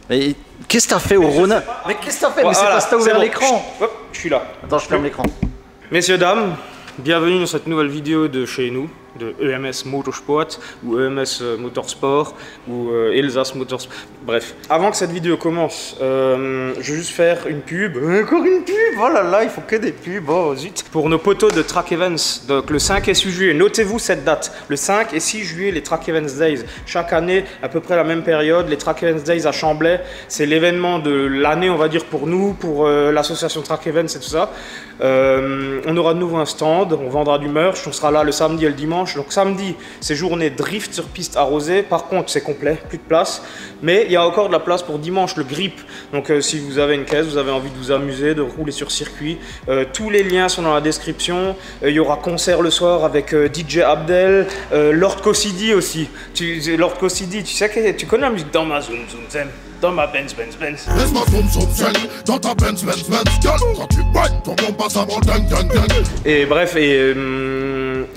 Mais qu'est-ce que t'as fait au Ronin? Mais qu'est-ce que t'as fait? Mais c'est parce que t'as ouvert l'écran. Hop, je suis là. Attends, je ferme l'écran. Messieurs, dames, bienvenue dans cette nouvelle vidéo de chez nous, de EMS Motorsport, ou EMS Motorsport, ou Elsace Motorsport, bref. Avant que cette vidéo commence, je vais juste faire une pub. Encore une pub? Oh là là, il faut que des pubs, oh zut. Pour nos potos de Track Events, donc le 5 et 6 juillet, notez-vous cette date. Le 5 et 6 juillet, les Track Events Days. Chaque année, à peu près la même période, les Track Events Days à Chamblay, c'est l'événement de l'année, on va dire, pour nous, pour l'association Track Events et tout ça. On aura de nouveau un stand, on vendra du merch, on sera là le samedi et le dimanche. Donc samedi, c'est journée drift sur piste arrosée. Par contre, c'est complet, plus de place. Mais il y a encore de la place pour dimanche, le grip. Donc si vous avez une caisse, vous avez envie de vous amuser, de rouler sur circuit, tous les liens sont dans la description. Il y aura concert le soir avec DJ Abdel, Lord Cossidi aussi. Lord Cossidi, tu sais que tu connais la musique dans ma zoom zoom zem. Dans ma Benz. Laisse-moi dans ta Benz, quand tu boites, ton bon passe avant ding. Et bref, et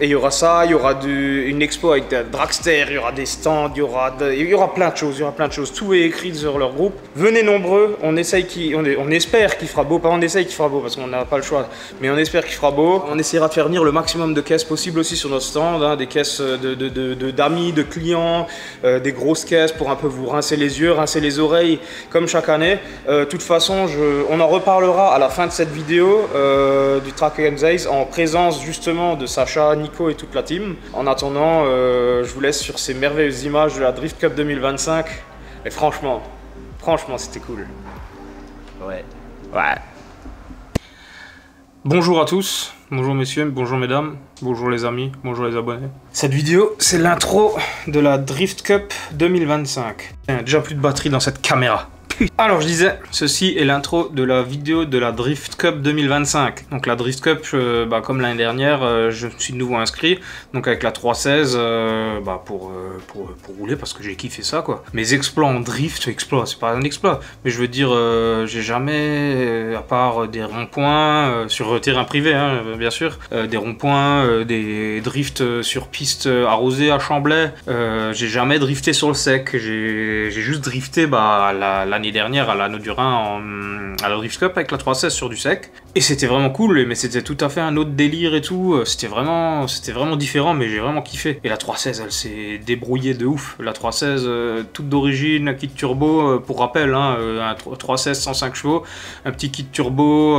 il y aura ça, il y aura une expo avec des dragsters, il y aura des stands, il y aura plein de choses, tout est écrit sur leur groupe. Venez nombreux, on espère qu'il fera beau, pas on essaye qu'il fera beau parce qu'on n'a pas le choix, mais on espère qu'il fera beau. On essaiera de faire venir le maximum de caisses possible aussi sur notre stand, hein, des caisses d'amis, de clients, des grosses caisses pour un peu vous rincer les yeux, rincer les oreilles, comme chaque année. De toute façon, on en reparlera à la fin de cette vidéo du Track Events Days en présence justement de Sacha, Nico et toute la team. En attendant, je vous laisse sur ces merveilleuses images de la Drift Cup 2025. Et franchement, c'était cool. Ouais. Bonjour à tous, bonjour messieurs, bonjour mesdames, bonjour les amis, bonjour les abonnés. Cette vidéo, c'est l'intro de la Drift Cup 2025. Il n'y a déjà plus de batterie dans cette caméra. Alors je disais, ceci est l'intro de la vidéo de la Drift Cup 2025. Donc la Drift Cup, comme l'année dernière, je me suis de nouveau inscrit. Donc avec la 316, pour rouler parce que j'ai kiffé ça quoi. Mes exploits en drift, c'est pas un exploit. Mais je veux dire, j'ai jamais, à part des ronds-points, sur terrain privé hein, bien sûr, des ronds-points, des drifts sur piste arrosée à Chamblay, j'ai jamais drifté sur le sec. J'ai juste drifté l'année dernière à l'Anneau du Rhin à la Drift Cup avec la 316 sur du sec et c'était vraiment cool, mais c'était tout à fait un autre délire et tout, c'était vraiment différent, mais j'ai vraiment kiffé. Et la 316 elle s'est débrouillée de ouf. La 316 toute d'origine, kit turbo, pour rappel hein, un 316 105 chevaux, un petit kit turbo,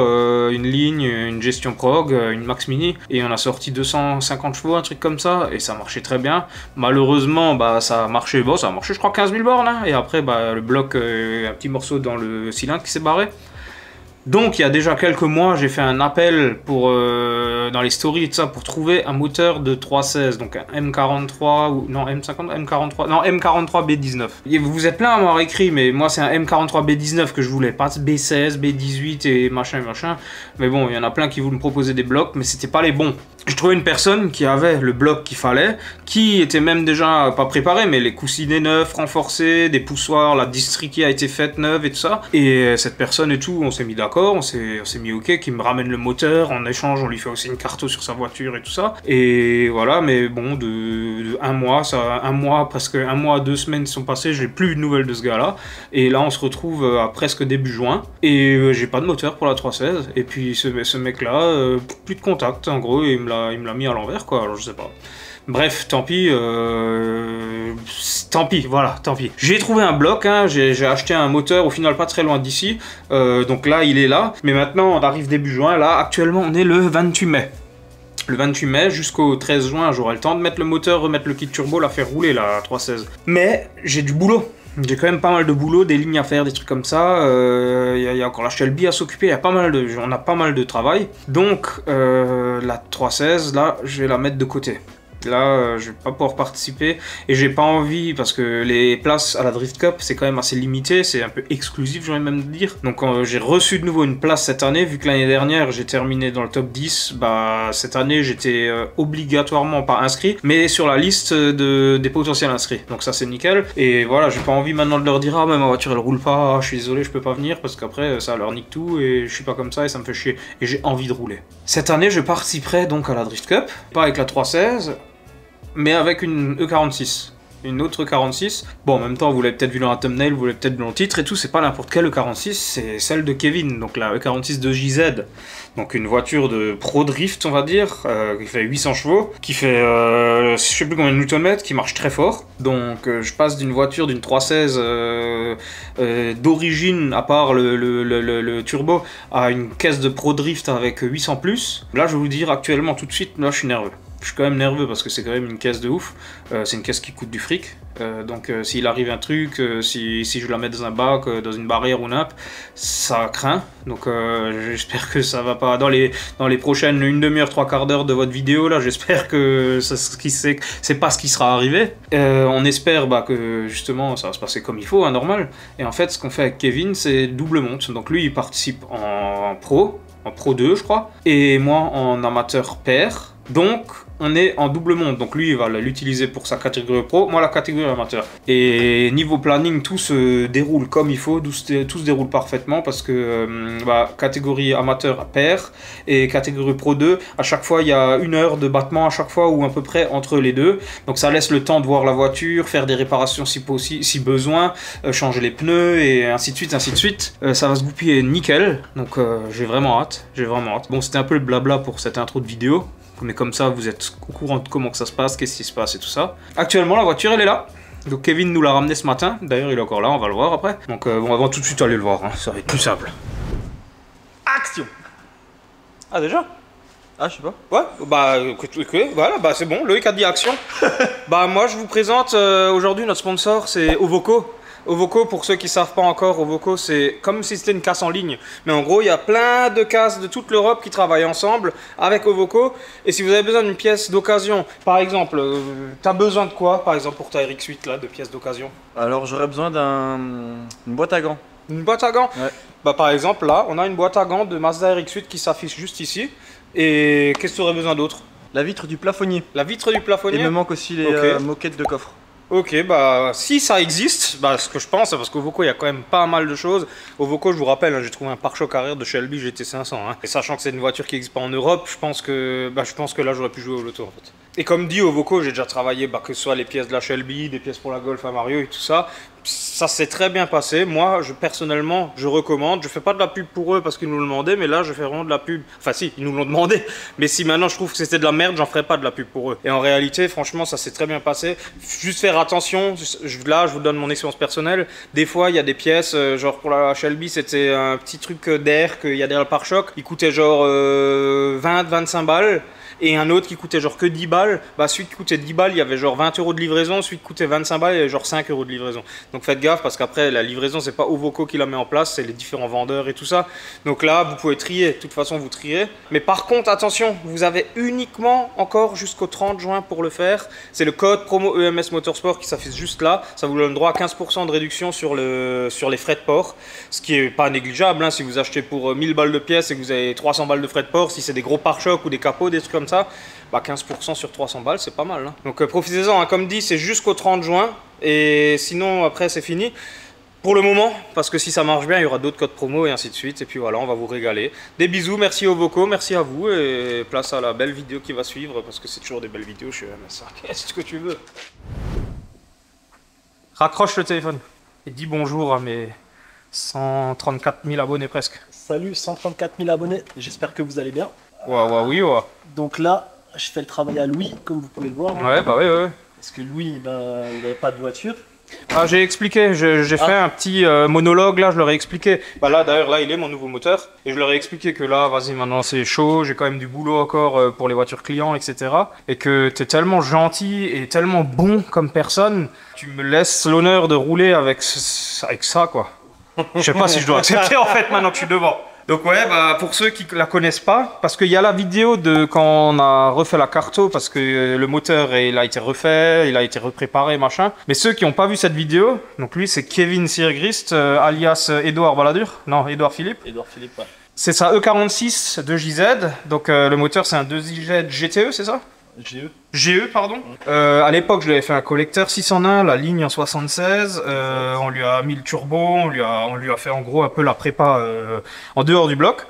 une ligne, une gestion prog, une Max Mini, et on a sorti 250 chevaux, un truc comme ça, et ça marchait très bien. Malheureusement ça a marché je crois 15 000 bornes hein, et après le bloc, un petit morceau dans le cylindre qui s'est barré. Donc il y a déjà quelques mois, j'ai fait un appel pour dans les stories et tout ça pour trouver un moteur de 316, donc un M43 ou non M50, M43, non M43 B19. Et vous êtes plein à m'avoir écrit, mais moi c'est un M43 B19 que je voulais, pas B16, B18 et machin. Mais bon, il y en a plein qui voulaient me proposer des blocs, mais c'était pas les bons. Je trouvais une personne qui avait le bloc qu'il fallait, qui était même déjà pas préparé, mais les coussinets neufs, renforcés, des poussoirs, la distri qui a été faite neuve et tout ça. Et cette personne et tout, on s'est mis d'accord, on s'est mis ok, qui me ramène le moteur, en échange on lui fait aussi une carte sur sa voiture et tout ça. Et voilà, mais bon, de un mois, presque un mois, 2 semaines sont passées, j'ai plus de nouvelles de ce gars-là. Et là on se retrouve à presque début juin, et j'ai pas de moteur pour la 316. Et puis ce mec-là, plus de contact, en gros, il me l'a mis à l'envers, quoi, alors je sais pas. Bref, tant pis, tant pis. J'ai trouvé un bloc, hein, j'ai acheté un moteur au final pas très loin d'ici, donc là il est là, mais maintenant on arrive début juin, là actuellement on est le 28 mai. Le 28 mai jusqu'au 13 juin, j'aurai le temps de mettre le moteur, remettre le kit turbo, la faire rouler la 316. Mais j'ai du boulot. J'ai quand même pas mal de boulot, des lignes à faire, des trucs comme ça. Y a encore la Shelby à s'occuper, on a pas mal de travail. Donc la 316, là, je vais la mettre de côté. Là, je vais pas pouvoir participer et j'ai pas envie parce que les places à la Drift Cup c'est quand même assez limité, c'est un peu exclusif, j'aurais même dire. Donc j'ai reçu de nouveau une place cette année, vu que l'année dernière j'ai terminé dans le top 10, cette année j'étais obligatoirement pas inscrit, mais sur la liste des potentiels inscrits. Donc ça c'est nickel. Et voilà, j'ai pas envie maintenant de leur dire ah mais ma voiture elle roule pas, je suis désolé je peux pas venir parce qu'après ça leur nique tout et je suis pas comme ça et ça me fait chier. Et j'ai envie de rouler. Cette année je participerai donc à la Drift Cup, pas avec la 316. Mais avec une E46. une autre 46. Bon, en même temps, vous l'avez peut-être vu dans la thumbnail, vous l'avez peut-être vu dans le titre et tout, c'est pas n'importe quelle E46, c'est celle de Kevin, donc la E46 de JZ. Donc une voiture de pro drift, on va dire, qui fait 800 chevaux, qui fait je sais plus combien de Nm, qui marche très fort. Donc je passe d'une voiture d'une 316 d'origine, à part le turbo, à une caisse de pro drift avec 800 plus. Là, je vais vous dire actuellement, tout de suite, là, je suis nerveux. Je suis quand même nerveux parce que c'est quand même une caisse de ouf. C'est une caisse qui coûte du fric. Donc s'il arrive un truc, si je la mets dans un bac, dans une barrière ou n'importe, ça craint. Donc j'espère que ça va pas. Dans les prochaines une demi-heure, trois quarts d'heure de votre vidéo, là, j'espère que c'est pas ce qui sera arrivé. On espère que justement ça va se passer comme il faut, hein, normal. Et en fait, ce qu'on fait avec Kevin, c'est double monte. Donc lui, il participe en pro 2, je crois, et moi en amateur pair. Donc, on est en double monde. Donc, lui, il va l'utiliser pour sa catégorie pro, moi la catégorie amateur. Et niveau planning, tout se déroule comme il faut, tout se déroule parfaitement parce que catégorie amateur pair et catégorie pro 2, à chaque fois, il y a 1 heure de battement à chaque fois ou à peu près entre les deux. Donc, ça laisse le temps de voir la voiture, faire des réparations si besoin, changer les pneus et ainsi de suite, ainsi de suite. Ça va se goupiller nickel. Donc, j'ai vraiment hâte. Bon, c'était un peu le blabla pour cette intro de vidéo. Mais comme ça, vous êtes au courant de comment que ça se passe, qu'est-ce qui se passe et tout ça. Actuellement, la voiture, elle est là. Donc Kevin nous l'a ramené ce matin. D'ailleurs, il est encore là, on va le voir après. Donc on va tout de suite aller le voir, hein. Ça va être plus simple. Action! Ah, déjà? Ah, je sais pas. Ouais, voilà, c'est bon, Loïc a dit action. Moi, je vous présente aujourd'hui notre sponsor, c'est Ovoco. Ovoco, pour ceux qui ne savent pas encore, Ovoco, c'est comme si c'était une casse en ligne. Mais en gros, il y a plein de casses de toute l'Europe qui travaillent ensemble avec Ovoco. Et si vous avez besoin d'une pièce d'occasion, par exemple, tu as besoin de quoi, par exemple, pour ta RX-8, là, de pièces d'occasion? Alors, j'aurais besoin d'une boîte à gants. Une boîte à gants? Ouais. Par exemple, là, on a une boîte à gants de Mazda RX-8 qui s'affiche juste ici. Et qu'est-ce que tu aurais besoin d'autre? La vitre du plafonnier. La vitre du plafonnier? Et il me manque aussi les moquettes de coffre. Ok, si ça existe, ce que je pense, parce qu'Ovoco, il y a quand même pas mal de choses. Ovoco, je vous rappelle, j'ai trouvé un pare-choc arrière de Shelby GT500. Hein. Et sachant que c'est une voiture qui n'existe pas en Europe, je pense que là, j'aurais pu jouer au loto, en fait. Et comme dit Ovoco, j'ai déjà travaillé, que ce soit les pièces de la Shelby, des pièces pour la Golf à Mario et tout ça. Ça s'est très bien passé. Moi, personnellement, je recommande. Je fais pas de la pub pour eux parce qu'ils nous le demandaient, mais là, je fais vraiment de la pub. Enfin, si, ils nous l'ont demandé. Mais si maintenant je trouve que c'était de la merde, j'en ferai pas de la pub pour eux. Et en réalité, franchement, ça s'est très bien passé. Juste faire attention. Là, je vous donne mon expérience personnelle. Des fois, il y a des pièces, genre pour la Shelby, c'était un petit truc d'air qu'il y a derrière le pare-choc. Il coûtait genre 20-25 balles. Et un autre qui coûtait genre que 10 balles, celui qui coûtait 10 balles, il y avait genre 20 € de livraison, celui qui coûtait 25 balles, il y avait genre 5 € de livraison. Donc faites gaffe parce qu'après la livraison, c'est pas Ovoco qui la met en place, c'est les différents vendeurs et tout ça. Donc là, vous pouvez trier, de toute façon vous triez. Mais par contre, attention, vous avez uniquement encore jusqu'au 30 juin pour le faire. C'est le code promo EMS Motorsport qui s'affiche juste là. Ça vous donne droit à 15% de réduction sur les frais de port, ce qui est pas négligeable, hein, si vous achetez pour 1000 balles de pièces et que vous avez 300 balles de frais de port, si c'est des gros pare-chocs ou des capots, des trucs comme ça, 15% sur 300 balles, c'est pas mal. Hein. Donc profitez-en, hein, comme dit, c'est jusqu'au 30 juin. Et sinon, après, c'est fini. Pour le moment, parce que si ça marche bien, il y aura d'autres codes promo et ainsi de suite. Et puis voilà, on va vous régaler. Des bisous, merci Ovoco, merci à vous. Et place à la belle vidéo qui va suivre, parce que c'est toujours des belles vidéos chez MSA. Qu'est-ce que tu veux? Raccroche le téléphone et dis bonjour à mes 134 000 abonnés presque. Salut, 134 000 abonnés, j'espère que vous allez bien. Oui. Donc là, je fais le travail à Louis, comme vous pouvez le voir. Ouais, oui. Parce que Louis, il n'avait pas de voiture. J'ai expliqué, j'ai fait un petit monologue là, je leur ai expliqué. Là d'ailleurs, là il est mon nouveau moteur. Et je leur ai expliqué que là, vas-y, maintenant c'est chaud, j'ai quand même du boulot encore pour les voitures clients, etc. Et que t'es tellement gentil et tellement bon comme personne, tu me laisses l'honneur de rouler avec ça, quoi. Je sais pas si je dois accepter en fait maintenant que je suis devant. Donc ouais, pour ceux qui la connaissent pas, parce qu'il y a la vidéo de quand on a refait la carto, parce que le moteur il a été refait, il a été repréparé, machin. Mais ceux qui n'ont pas vu cette vidéo, donc lui c'est Kevin Siergrist, alias Edouard Balladur, non, Edouard Philippe. Edouard Philippe, ouais. C'est sa E46 de JZ, donc le moteur c'est un 2JZ GTE, c'est ça? GE, pardon. À l'époque, je lui avais fait un collecteur 601, la ligne en 76. On lui a mis le turbo, on lui a fait en gros un peu la prépa en dehors du bloc.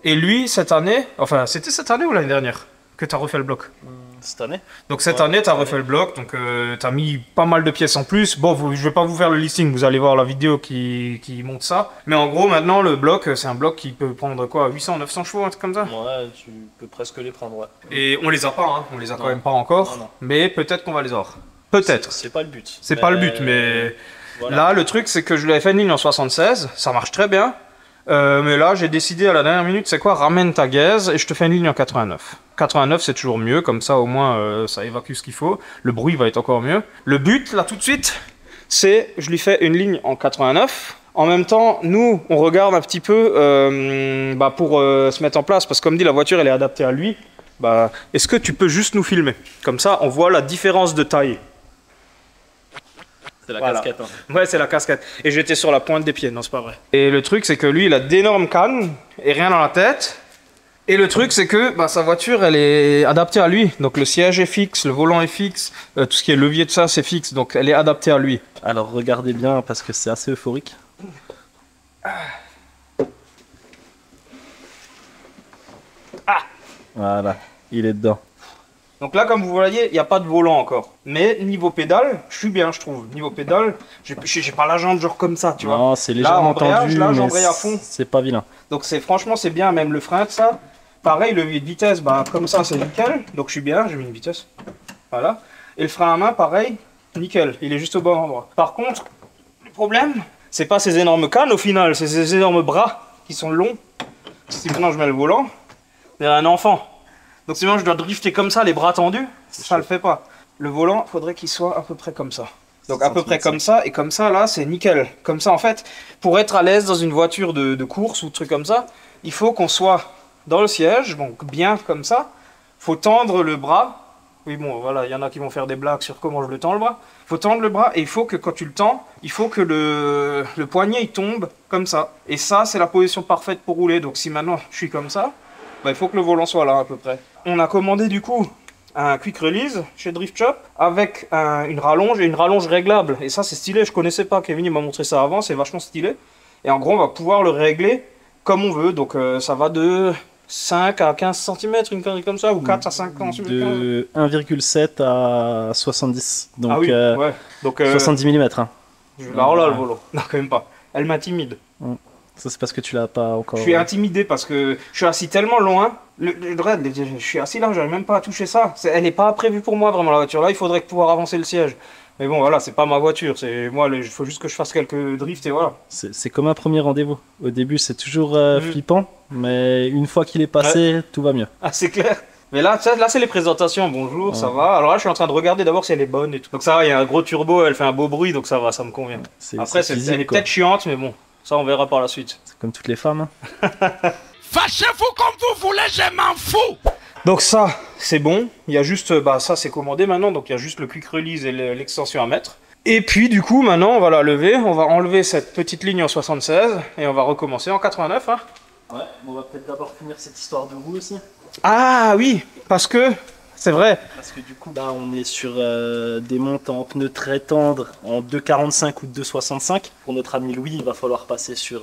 Et lui, cette année, enfin, c'était cette année ou l'année dernière que tu as refait le bloc? Cette année. Donc cette année, tu as refait le bloc, donc tu as mis pas mal de pièces en plus. Bon, je vais pas vous faire le listing, vous allez voir la vidéo qui montre ça. Mais en gros, maintenant, le bloc, c'est un bloc qui peut prendre quoi, 800, 900 chevaux, un truc comme ça? Ouais, tu peux presque les prendre, ouais. Et on les a pas, hein. On les a quand même pas encore, Non. mais peut-être qu'on va les avoir. Peut-être. C'est pas le but. C'est pas le but, mais voilà. là, le truc, c'est que je lui avais fait une ligne en 76, ça marche très bien. Mais là, j'ai décidé à la dernière minute, c'est quoi, ramène ta gaze et je te fais une ligne en 89. 89, c'est toujours mieux, comme ça, au moins, ça évacue ce qu'il faut. Le bruit va être encore mieux. Le but, là, tout de suite, c'est, je lui fais une ligne en 89. En même temps, nous, on regarde un petit peu pour se mettre en place, parce que comme dit, la voiture, elle est adaptée à lui. Est-ce que tu peux juste nous filmer? Comme ça, on voit la différence de taille. C'est la Voilà. casquette. Hein. Ouais, c'est la casquette. Et j'étais sur la pointe des pieds, non, c'est pas vrai. Et le truc, c'est que lui, il a d'énormes cannes et rien dans la tête. Et le truc, c'est que sa voiture, elle est adaptée à lui. Donc le siège est fixe, le volant est fixe, tout ce qui est levier de ça, c'est fixe. Donc elle est adaptée à lui. Alors regardez bien parce que c'est assez euphorique. Voilà, il est dedans. Donc là, comme vous voyez, il n'y a pas de volant encore. Mais niveau pédale, je suis bien, je trouve. Niveau pédale, j'ai pas la jambe genre comme ça, tu vois. Non, c'est légèrement tendu, là, mais j'embraye à fond. c'est pas vilain. Donc franchement, c'est bien, même le frein, ça. Pareil, le levier de vitesse, comme ça, c'est nickel. Donc je suis bien, j'ai mis une vitesse. Voilà. Et le frein à main, pareil, nickel. Il est juste au bon endroit. Par contre, le problème, c'est pas ces énormes cannes au final, c'est ces énormes bras qui sont longs. Si maintenant je mets le volant, c'est un enfant. Donc si moi je dois drifter comme ça, les bras tendus, ça le fait pas. Le volant, faudrait qu'il soit à peu près comme ça. Donc à peu près comme ça, et comme ça là, c'est nickel. Comme ça en fait, pour être à l'aise dans une voiture de course ou truc comme ça, il faut qu'on soit dans le siège, donc bien comme ça. Faut tendre le bras. Oui bon, voilà, il y en a qui vont faire des blagues sur comment je le tends le bras. Faut tendre le bras et il faut que quand tu le tends, il faut que le poignet il tombe comme ça. Et ça, c'est la position parfaite pour rouler. Donc si maintenant je suis comme ça, il faut que le volant soit là à peu près. On a commandé du coup un quick release chez Drift Shop avec une rallonge et une rallonge réglable. Et ça c'est stylé, je connaissais pas, Kevin il m'a montré ça avant, c'est vachement stylé. Et en gros on va pouvoir le régler comme on veut, donc ça va de 5 à 15 cm, une connerie comme ça, ou 4 à 5 cm. De 1,7 à 70, donc, ah oui, ouais. Donc 70 mm. Hein. Oh là le volant, non quand même pas, elle m'intimide. Ça c'est parce que tu l'as pas encore... Je suis intimidé parce que je suis assis tellement loin. Je suis assis là, j'arrive même pas à toucher ça. Elle n'est pas prévue pour moi vraiment la voiture. Là, il faudrait pouvoir avancer le siège. Mais bon, voilà, c'est pas ma voiture. C'est moi, il faut juste que je fasse quelques drifts et voilà. C'est comme un premier rendez-vous. Au début, c'est toujours flippant, mais une fois qu'il est passé, tout va mieux. Ah, c'est clair. Mais là, c'est les présentations. Bonjour, ça va. Alors là, je suis en train de regarder d'abord si elle est bonne et tout. Donc ça va, il y a un gros turbo, elle fait un beau bruit, donc ça va, ça me convient. Après, elle est peut-être chiante, mais bon. Ça, on verra par la suite. C'est comme toutes les femmes. Hein. Fâchez-vous comme vous voulez, je m'en fous. Donc ça, c'est bon. Il y a juste, ça c'est commandé maintenant, donc il y a juste le quick release et l'extension à mettre. Et puis du coup, maintenant, on va la lever. On va enlever cette petite ligne en 76 et on va recommencer en 89. Hein. Ouais, on va peut-être d'abord finir cette histoire de roue aussi. Ah oui, parce que... C'est vrai. Parce que du coup, on est sur des montants en pneus très tendres, en 2,45 ou 2,65. Pour notre ami Louis, il va falloir passer sur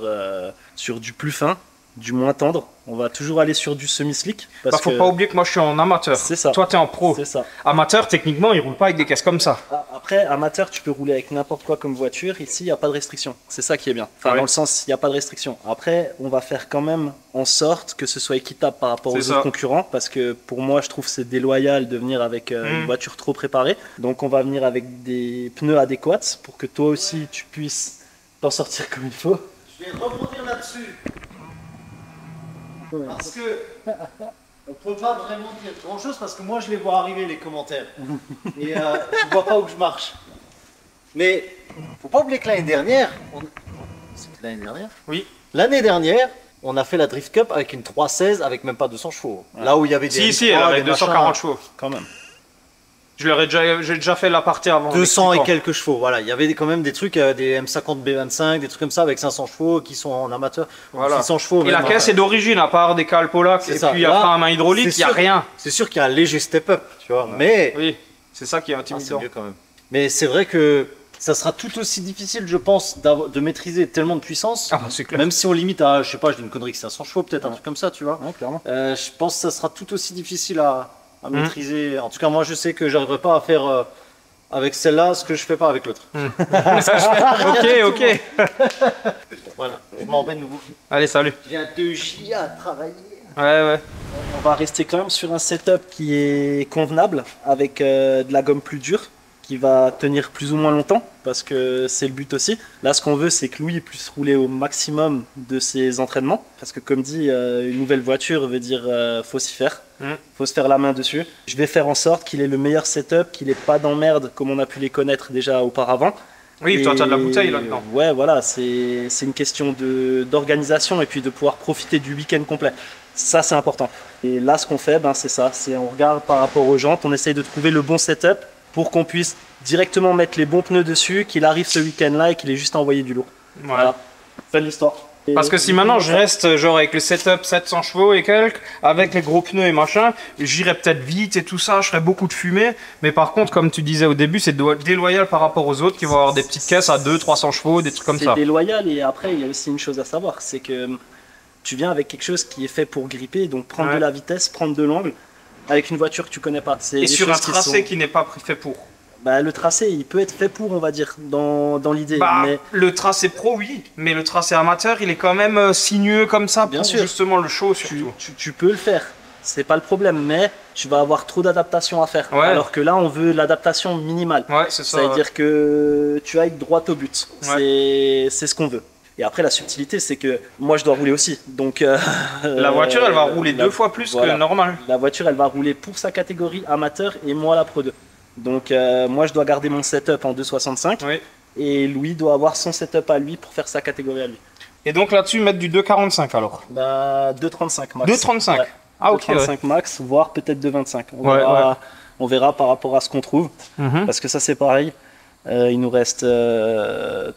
du plus fin, du moins tendre. On va toujours aller sur du semi-slick. Faut pas oublier que moi je suis en amateur. C'est ça. Toi t'es en pro. C'est ça. Amateur, techniquement, il roule pas avec des caisses comme ça. Après, amateur, tu peux rouler avec n'importe quoi comme voiture. Ici, il n'y a pas de restriction. C'est ça qui est bien. Enfin, ouais. Dans le sens, il n'y a pas de restriction. Après, on va faire quand même en sorte que ce soit équitable par rapport aux autres concurrents. Parce que pour moi, je trouve que c'est déloyal de venir avec une voiture trop préparée. Donc, on va venir avec des pneus adéquats pour que toi aussi, tu puisses t'en sortir comme il faut. Je vais rebondir là-dessus. Parce que on peut pas vraiment dire grand chose parce que moi je les vois arriver les commentaires et je vois pas où je marche. Mais faut pas oublier que l'année dernière, c'était l'année dernière. Oui. L'année dernière, on a fait la Drift Cup avec une 316 avec même pas 200 chevaux. Ouais. Là où il y avait des si, elle avait 240 chevaux quand même. J'ai déjà fait l'aparté avant. 200 et quelques chevaux, voilà. Il y avait quand même des trucs, des M50 B25, des trucs comme ça avec 500 chevaux qui sont en amateur. Voilà. 600 chevaux. Et la caisse est d'origine, à part des cales Polac et puis à part un main hydraulique, il n'y a rien. C'est sûr qu'il y a un léger step-up, tu vois. Mais. Oui, c'est ça qui est intimidant. C'est mieux quand même. Mais c'est vrai que ça sera tout aussi difficile, je pense, de maîtriser tellement de puissance. Ah, c'est clair. Même si on limite à, je sais pas, je dis une connerie, 500 chevaux, peut-être un truc comme ça, tu vois. Ouais, clairement. Je pense que ça sera tout aussi difficile à à maîtriser. En tout cas, moi, je sais que j'arriverai pas à faire avec celle-là ce que je fais pas avec l'autre. Ok. Voilà, je m'en vais de nouveau. Allez, salut. J'ai un 2J à travailler. Ouais. On va rester quand même sur un setup qui est convenable, avec de la gomme plus dure, qui va tenir plus ou moins longtemps, parce que c'est le but aussi. Là, ce qu'on veut, c'est que Louis puisse rouler au maximum de ses entraînements, parce que comme dit, une nouvelle voiture veut dire faut s'y faire, faut se faire la main dessus. Je vais faire en sorte qu'il ait le meilleur setup, qu'il n'ait pas d'emmerde comme on a pu les connaître déjà auparavant. Oui, toi, t'as de la bouteille là-dedans. Ouais, voilà, c'est une question d'organisation et puis de pouvoir profiter du week-end complet. Ça, c'est important. Et là, ce qu'on fait, c'est ça. On regarde par rapport aux jantes, on essaye de trouver le bon setup pour qu'on puisse directement mettre les bons pneus dessus, qu'il arrive ce week-end-là et qu'il ait juste envoyé du lourd. Voilà. Fin de l'histoire. Parce que si maintenant je reste genre avec le setup 700 chevaux et quelques, avec les gros pneus et machin, j'irais peut-être vite et tout ça, je ferais beaucoup de fumée. Mais par contre, comme tu disais au début, c'est déloyal par rapport aux autres qui vont avoir des petites caisses à 200-300 chevaux, des trucs comme ça. C'est déloyal, et après, il y a aussi une chose à savoir, c'est que tu viens avec quelque chose qui est fait pour gripper, donc prendre de la vitesse, prendre de l'angle, avec une voiture que tu connais pas. Et sur un tracé qui n'est pas fait pour. Le tracé, il peut être fait pour, on va dire, dans l'idée. Mais le tracé pro, oui, mais le tracé amateur, il est quand même sinueux comme ça, bien pour sûr, justement le show surtout. Tu peux le faire, c'est pas le problème, mais tu vas avoir trop d'adaptation à faire. Alors que là, on veut l'adaptation minimale. Ouais, c'est ça. C'est-à-dire que tu ailles droit au but. C'est ce qu'on veut. Et après, la subtilité, c'est que moi, je dois rouler aussi. Donc, la voiture, elle va rouler 2 fois plus que normal. La voiture, elle va rouler pour sa catégorie amateur et moi, la Pro 2. Donc, moi, je dois garder mon setup en 2,65. Oui. Et Louis doit avoir son setup à lui pour faire sa catégorie à lui. Et donc là-dessus, mettre du 2,45 alors 2,35 max. 2,35 ouais. Ah, ok. 2,35 max, voire peut-être 2,25. On verra par rapport à ce qu'on trouve. Parce que ça, c'est pareil. Il nous reste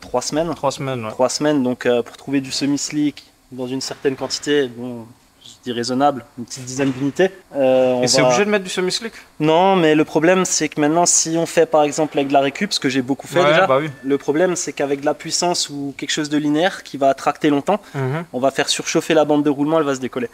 3 semaines. 3 semaines, ouais. 3 semaines, donc pour trouver du semi-slick dans une certaine quantité, bon, je dis raisonnable, une petite dizaine d'unités. Et c'est obligé de mettre du semi-slick? Non, mais le problème, c'est que maintenant, si on fait par exemple avec de la récup, ce que j'ai beaucoup fait déjà, le problème, c'est qu'avec de la puissance ou quelque chose de linéaire qui va tracter longtemps, on va faire surchauffer la bande de roulement, elle va se décoller.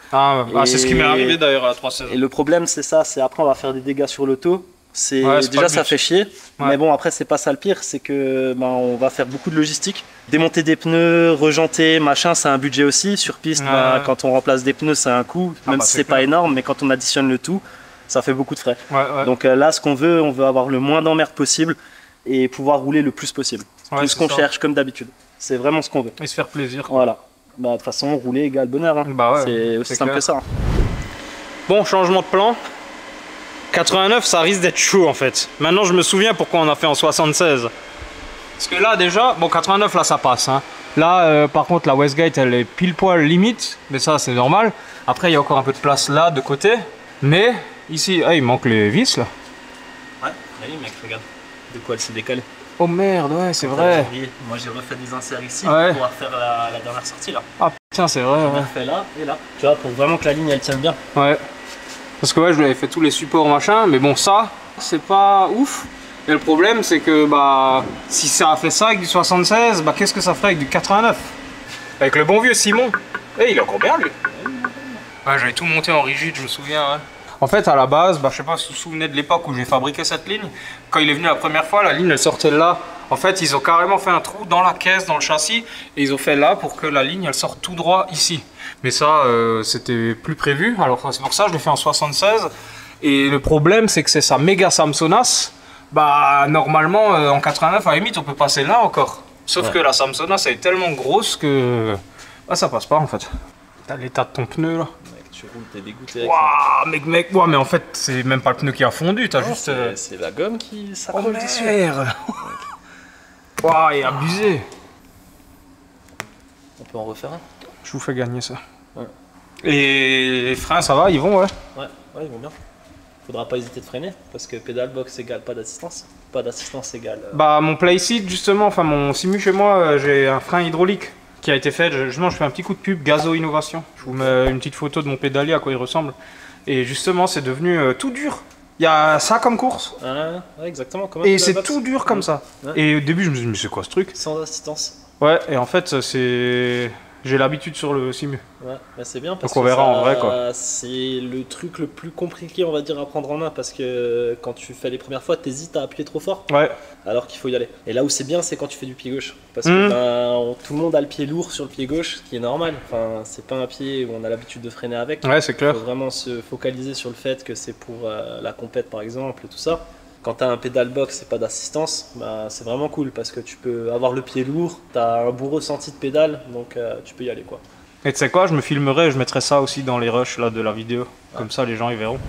C'est ce qui m'est arrivé d'ailleurs à la 316. Et le problème, c'est ça, c'est après, on va faire des dégâts sur l'auto. Déjà ça fait chier, mais bon après c'est pas ça le pire, c'est que on va faire beaucoup de logistique, démonter des pneus, rejanter, machin, c'est un budget aussi. Sur piste, quand on remplace des pneus c'est un coût, même si c'est pas énorme, mais quand on additionne le tout, ça fait beaucoup de frais. Donc là ce qu'on veut, on veut avoir le moins d'emmerdes possible et pouvoir rouler le plus possible. Tout ce qu'on cherche comme d'habitude, c'est vraiment ce qu'on veut. Et se faire plaisir. Voilà, de toute façon rouler égale bonheur, hein. C'est aussi simple que ça. Bon, changement de plan. 89, ça risque d'être chaud en fait. Maintenant, je me souviens pourquoi on a fait en 76. Parce que là, déjà, bon, 89, là, ça passe. Hein. Là, par contre, la Westgate, elle est pile poil limite. Mais ça, c'est normal. Après, il y a encore un peu de place là, de côté. Mais ici, il manque les vis là. Ouais, oui, mec, regarde. De quoi elle s'est décalée. Oh merde, ouais, c'est vrai. Moi, j'ai refait des inserts ici pour pouvoir faire la dernière sortie là. Ah putain, c'est vrai. On a fait là et là. Tu vois, pour vraiment que la ligne, elle tienne bien. Ouais. Parce que je lui avais fait tous les supports machin, mais bon ça, c'est pas ouf. Et le problème c'est que si ça a fait ça avec du 76, qu'est-ce que ça ferait avec du 89? Avec le bon vieux Simon. Il est encore bien lui. Ouais, j'avais tout monté en rigide, je me souviens. En fait à la base, je sais pas si vous vous souvenez de l'époque où j'ai fabriqué cette ligne. Quand il est venu la première fois, la ligne elle sortait de là. En fait ils ont carrément fait un trou dans la caisse, dans le châssis. Et ils ont fait là pour que la ligne elle sorte tout droit ici. Mais ça, c'était plus prévu. Alors c'est pour ça que je l'ai fait en 76. Et le problème, c'est que c'est sa méga Samsonas. Normalement, en 89, à la limite, on peut passer là encore. Sauf que la Samsonas, elle est tellement grosse que ça passe pas en fait. T'as l'état de ton pneu là. Mec, tu roules, t'es dégoûté. Waouh, mec, mais en fait, c'est même pas le pneu qui a fondu. T'as juste. C'est la gomme qui s'accroche dessus. Merde. Waouh, il est abusé. On peut en refaire un. Je vous fais gagner ça. Ouais. Et les freins, ça va, ils vont, ouais, ils vont bien. Faudra pas hésiter de freiner, parce que pédale box égale pas d'assistance. Pas d'assistance égale... mon playseat, justement, enfin mon simu chez moi, j'ai un frein hydraulique qui a été fait. Justement, je fais un petit coup de pub, Gazo Innovation. Je vous mets une petite photo de mon pédalier, à quoi il ressemble. Et justement, c'est devenu tout dur. Il y a ça comme course. Ouais, exactement. Et c'est tout dur comme ça. Ouais. Et au début, je me suis dit, mais c'est quoi ce truc? Sans assistance. Ouais, et en fait, c'est J'ai l'habitude sur le Simu. Ouais, bah c'est bien parce donc on verra en vrai quoi. C'est le truc le plus compliqué, on va dire, à prendre en main parce que quand tu fais les premières fois, t'hésites à appuyer trop fort. Ouais. Alors qu'il faut y aller. Et là où c'est bien, c'est quand tu fais du pied gauche. Parce que tout le monde a le pied lourd sur le pied gauche, ce qui est normal. Enfin, c'est pas un pied où on a l'habitude de freiner avec. Ouais, c'est clair. Il faut vraiment se focaliser sur le fait que c'est pour la compète par exemple et tout ça. Quand tu as un pédal box et pas d'assistance, bah, c'est vraiment cool parce que tu peux avoir le pied lourd, tu as un bon ressenti de pédale, donc tu peux y aller quoi. Et tu sais quoi, je me filmerai et je mettrai ça aussi dans les rushs là, de la vidéo. Comme ça les gens ils verront.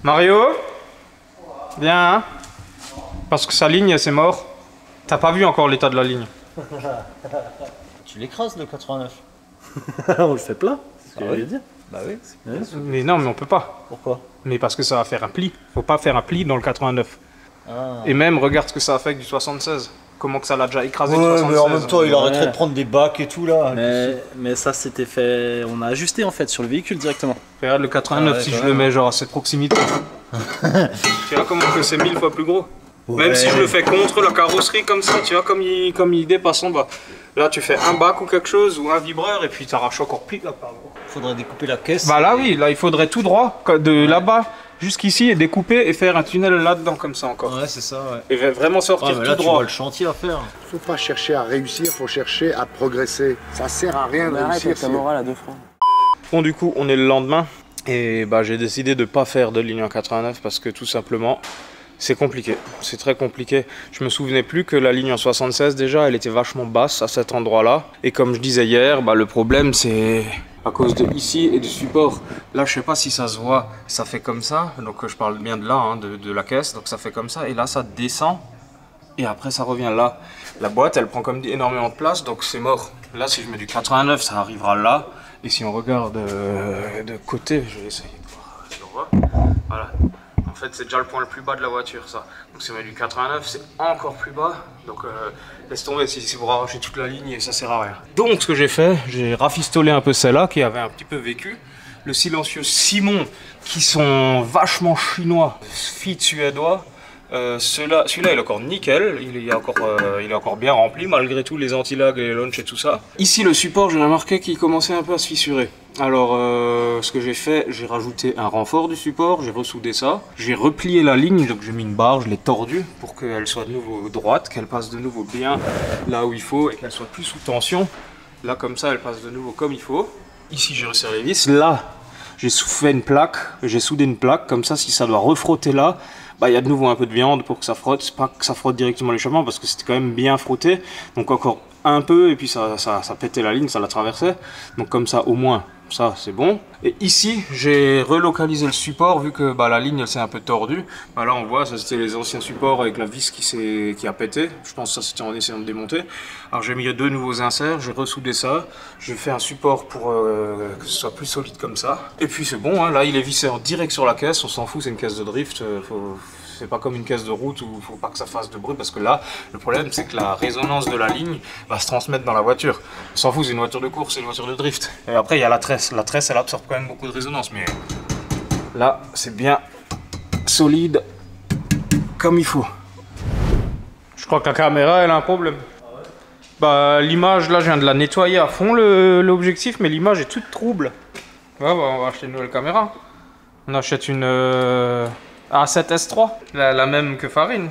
Mario, viens, hein, parce que sa ligne c'est mort. T'as pas vu encore l'état de la ligne. Tu l'écrases le 89. On le fait plein, c'est ce que j'allais dire. Bah oui. Mais non, mais on peut pas. Pourquoi? Mais parce que ça va faire un pli. Faut pas faire un pli dans le 89. Et même, regarde ce que ça a fait avec du 76. Comment que ça l'a déjà écrasé le 76. Mais en même temps, il arrêterait de prendre des bacs et tout là. Mais ça c'était fait, on a ajusté en fait sur le véhicule directement. Regarde le 89 si je le mets genre à cette proximité. Tu vois comment que c'est 1000 fois plus gros. Même si je le fais contre la carrosserie comme ça, tu vois comme il dépasse en bas. Là tu fais un bac ou quelque chose ou un vibreur et puis tu arraches encore plus là. Faudrait découper la caisse. Bah là oui, là il faudrait tout droit, de là-bas jusqu'ici et découper et faire un tunnel là-dedans comme ça encore. Ouais c'est ça ouais. Et vraiment sortir mais tout là, droit. Tu vois le chantier à faire. Faut pas chercher à réussir, faut chercher à progresser. Ça sert à rien de réussir. ta morale à 2 francs. Bon du coup on est le lendemain et bah j'ai décidé de pas faire de ligne en 89 parce que tout simplement c'est compliqué, c'est très compliqué. Je me souvenais plus que la ligne en 76 déjà elle était vachement basse à cet endroit là et comme je disais hier, bah, le problème c'est à cause de ici et du support. Là je sais pas si ça se voit, ça fait comme ça, donc je parle bien de là, hein, de la caisse, donc ça fait comme ça et là ça descend et après ça revient là. La boîte elle prend comme dit énormément de place donc c'est mort. Là si je mets du 89 ça arrivera là et si on regarde de côté, je vais essayer de voir si on voit, voilà. En fait c'est déjà le point le plus bas de la voiture ça. Donc si on met du 89 c'est encore plus bas. Donc laisse tomber si vous rarrachez toute la ligne et ça sert à rien. Donc ce que j'ai fait, j'ai rafistolé un peu celle-là qui avait un petit peu vécu. Le silencieux Simon qui sont vachement chinois, fit suédois. Celui-là il est encore nickel, il est encore bien rempli malgré tout les anti-lag et les launch et tout ça. Ici le support j'ai remarqué qu'il commençait un peu à se fissurer. Alors ce que j'ai fait, j'ai rajouté un renfort du support, j'ai ressoudé ça, j'ai replié la ligne, donc j'ai mis une barre, je l'ai tordue pour qu'elle soit de nouveau droite, qu'elle passe de nouveau bien là où il faut et qu'elle soit plus sous tension. Là comme ça elle passe de nouveau comme il faut. Ici j'ai resserré les vis, là j'ai fait une plaque, j'ai soudé une plaque, comme ça si ça doit refrotter là, bah, y a de nouveau un peu de viande pour que ça frotte, pas que ça frotte directement l'échappement parce que c'était quand même bien frotté, donc encore un peu et puis ça pétait la ligne, ça la traversait, donc comme ça au moins ça c'est bon. Et ici j'ai relocalisé le support vu que bah, la ligne elle s'est un peu tordue. Bah, là on voit ça c'était les anciens supports avec la vis qui a pété, je pense que ça c'était en essayant de démonter. Alors j'ai mis 2 nouveaux inserts, j'ai ressoudé ça, j'ai fait un support pour que ce soit plus solide comme ça. Et puis c'est bon, hein, là il est vissé en direct sur la caisse, on s'en fout, c'est une caisse de drift, c'est pas comme une caisse de route où il faut pas que ça fasse de bruit parce que là le problème c'est que la résonance de la ligne va se transmettre dans la voiture. On s'en fout, c'est une voiture de course, c'est une voiture de drift. Et après il y a la tresse elle absorbe quand même beaucoup de résonance mais là c'est bien solide comme il faut. Je crois que la caméra elle a un problème. Bah l'image là je viens de la nettoyer à fond l'objectif mais l'image est toute trouble. Ouais, bah, on va acheter une nouvelle caméra. On achète une A7S3, la même que Farine.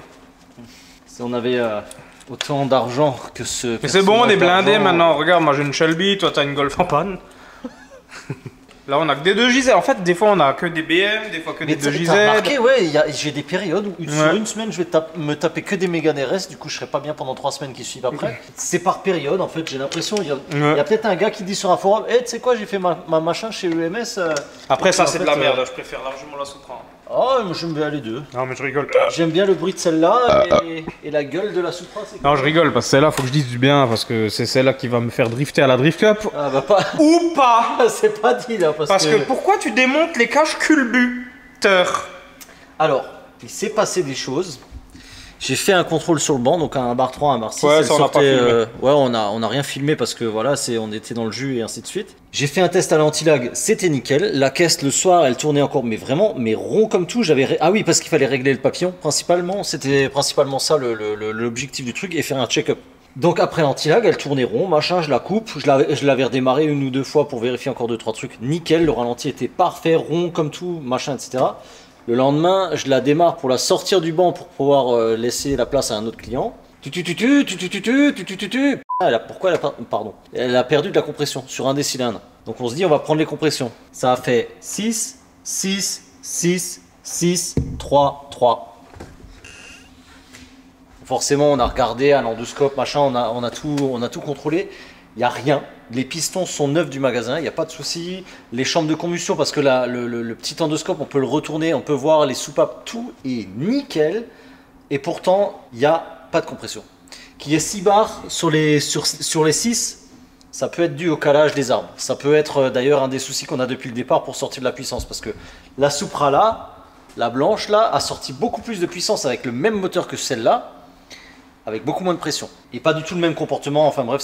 Si on avait autant d'argent que ce... Mais c'est bon, on est blindé maintenant. Regarde, moi j'ai une Shelby, toi t'as une Golf en panne. Là, on a que des 2JZ. En fait, des fois, on a que des BM, des fois que des 2JZ. T'as remarqué, ouais, j'ai des périodes où sur une semaine, je vais me taper que des Mégane RS. Du coup, je serai pas bien pendant 3 semaines qui suivent après. C'est par période, en fait. J'ai l'impression, il y a peut-être un gars qui dit sur un forum, tu sais quoi, j'ai fait ma machin chez EMS. Après, ça, c'est de la merde. Je préfère largement la Supra. Oh, j'aime bien les deux. Non, mais je rigole. J'aime bien le bruit de celle-là et la gueule de la Supra. Non, je rigole parce que celle-là, faut que je dise du bien parce que c'est celle-là qui va me faire drifter à la Drift Cup. Ah bah pas. Ou pas. C'est pas dit là. Parce que pourquoi tu démontes les caches culbuteurs? Alors, il s'est passé des choses. J'ai fait un contrôle sur le banc, donc un bar 3, un bar 6. Ouais, ça, on n'a pas filmé. Ouais, on a rien filmé parce que voilà, on était dans le jus et ainsi de suite. J'ai fait un test à l'anti-lag, c'était nickel. La caisse le soir, elle tournait encore, mais vraiment, mais rond comme tout. Ah oui, parce qu'il fallait régler le papillon, principalement. C'était principalement ça l'objectif du truc et faire un check-up. Donc après l'anti-lag, elle tournait rond, machin, je la coupe, je l'avais redémarré 1 ou 2 fois pour vérifier encore 2-3 trucs. Nickel, le ralenti était parfait, rond comme tout, machin, etc. Le lendemain, je la démarre pour la sortir du banc pour pouvoir laisser la place à un autre client. Elle a perdu de la compression sur un des cylindres. Donc on se dit on va prendre les compressions. Ça a fait 6, 6, 6, 6, 3, 3. Forcément on a regardé à l'endoscope, machin, on a tout contrôlé. Il n'y a rien. Les pistons sont neufs du magasin, il n'y a pas de souci. Les chambres de combustion, parce que là, le petit endoscope, on peut le retourner, on peut voir les soupapes, tout est nickel. Et pourtant, il n'y a pas de compression. Qu'il y ait 6 bars sur les 6, ça peut être dû au calage des arbres. Ça peut être d'ailleurs un des soucis qu'on a depuis le départ pour sortir de la puissance. Parce que la Supra là, la blanche là, a sorti beaucoup plus de puissance avec le même moteur que celle-là, avec beaucoup moins de pression. Et pas du tout le même comportement, enfin bref,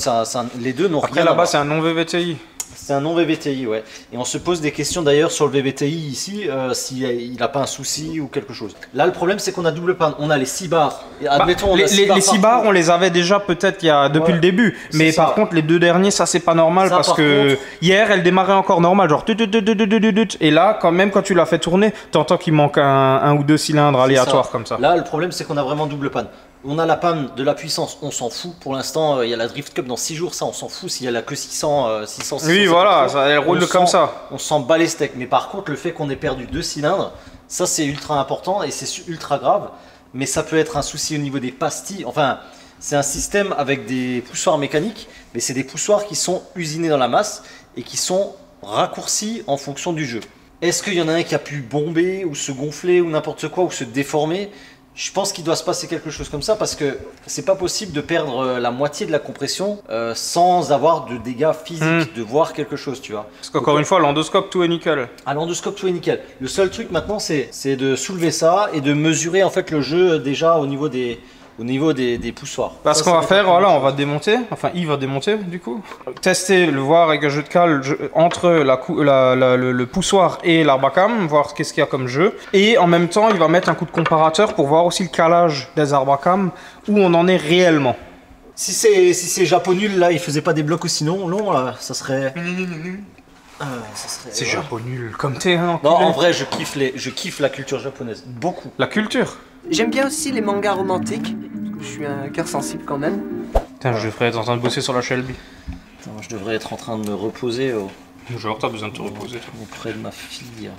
les deux n'ont rien à voir. Après là-bas, c'est un non-VVTI. C'est un non-VVTI, ouais. Et on se pose des questions d'ailleurs sur le VVTI ici, s'il n'a pas un souci ou quelque chose. Là, le problème, c'est qu'on a double panne. On a les 6 bars. Et admettons, les 6 bars, on les avait déjà peut-être depuis le début. Mais par contre, les 2 derniers, ça, c'est pas normal parce que hier, elle démarrait encore normal. Genre, et là, quand tu l'as fait tourner, t'entends qu'il manque un ou 2 cylindres aléatoires comme ça. Là, le problème, c'est qu'on a vraiment double panne. On a la panne de la puissance, on s'en fout. Pour l'instant, il y a la Drift Cup dans 6 jours, ça on s'en fout. S'il y a là que 600, 600. Oui, voilà, elle roule comme ça. On s'en bat les steaks. Mais par contre, le fait qu'on ait perdu 2 cylindres, ça c'est ultra important et c'est ultra grave. Mais ça peut être un souci au niveau des pastilles. Enfin, c'est un système avec des poussoirs mécaniques, mais c'est des poussoirs qui sont usinés dans la masse et qui sont raccourcis en fonction du jeu. Est-ce qu'il y en a un qui a pu bomber ou se gonfler ou n'importe quoi ou se déformer ? Je pense qu'il doit se passer quelque chose comme ça parce que c'est pas possible de perdre la moitié de la compression sans avoir de dégâts physiques, de voir quelque chose, tu vois. Parce qu'encore une fois, l'endoscope, tout est nickel. À l'endoscope, tout est nickel. Le seul truc maintenant, c'est de soulever ça et de mesurer en fait le jeu déjà au niveau des poussoirs. Parce qu'on va faire, voilà, on va démonter, enfin il va démonter du coup. Tester, le voir avec un jeu de cale entre le poussoir et l'arbacam, voir qu'est-ce qu'il y a comme jeu. Et en même temps, il va mettre un coup de comparateur pour voir aussi le calage des arbacam, où on en est réellement. Si c'est japonul, là, il faisait pas des blocs aussi longs, là, ça serait... C'est japonul, comme t'es, hein. Non, en vrai, je kiffe la culture japonaise, beaucoup. La culture. J'aime bien aussi les mangas romantiques, parce que je suis un cœur sensible quand même. Putain, je devrais être en train de bosser sur la Shelby. Attends, je devrais être en train de me reposer Genre, t'as besoin de te reposer. Auprès de ma fille.